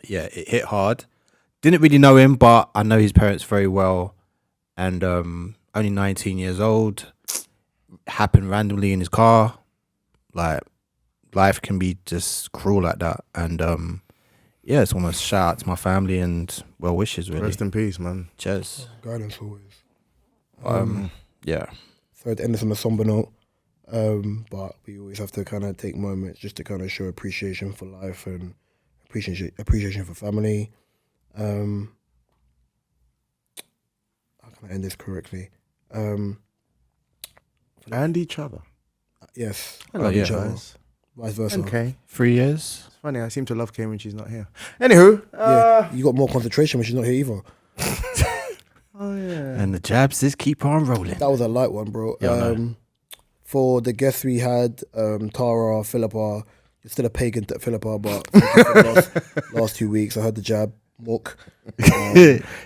Yeah, it hit hard. Didn't really know him, but I know his parents very well. And only 19 years old. Happened randomly in his car. Like, life can be just cruel like that. And yeah, it's almost shout out to my family and well wishes, really. Rest in peace, man. Cheers. Guidance always. Yeah. Sorry to end this on a somber note, but we always have to kind of take moments just to kind of show appreciation for life and appreciation for family. How can I end this correctly? And each other. Yes. I love yeah. you guys. Vice versa. Okay. 3 years. It's funny, I seem to love Kay when she's not here. Anywho. Yeah. You got more concentration when she's not here either. Oh, yeah. And the jabs just keep on rolling. That was a light one, bro. Yeah, I know. For the guests we had, Tara, Philippa, you're still a pagan, Philippa, but the last 2 weeks, I heard the jab, Mook.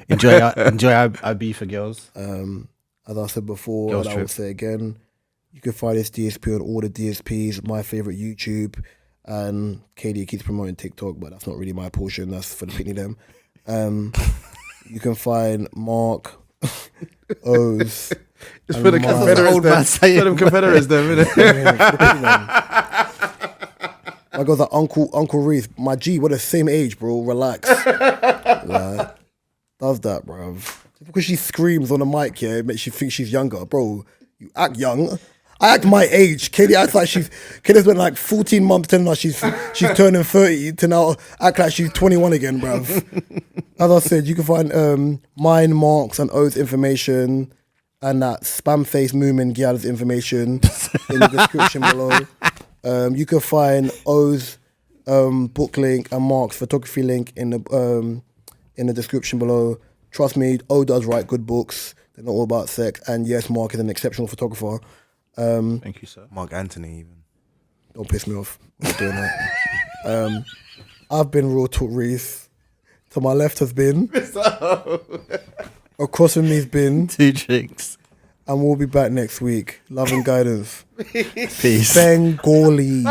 enjoy our beef for girls. As I said before, Girls and I will trip. say again, you can find this DSP on all the DSPs, my favorite YouTube, and KD keeps promoting TikTok, but that's not really my portion, that's for the Pitney them. You can find Mark, O's. Just for the Confederates there. For them Confederates there, innit? I got that Uncle Reese, my G, we're the same age, bro. Relax. Like, does that, bro? Because she screams on the mic, yeah, it makes you think she's younger, bro. You act young. I act my age. Katie acts like Katie's been like 14 months telling us she's turning 30 to now act like she's 21 again, bro. As I said, you can find mine, Mark's, and O's information and that spam face Moomin Gyal's information in the description below. You can find O's book link and Mark's photography link in the description below. Trust me, O does write good books. They're not all about sex. And yes, Mark is an exceptional photographer. Thank you, sir. Mark Anthony, even. Don't piss me off. I'm not doing that. I've been Raw Talk Reese. To my left has been. Across from me's been. 2 drinks. And we'll be back next week. Love and guidance. Peace. Bengalis.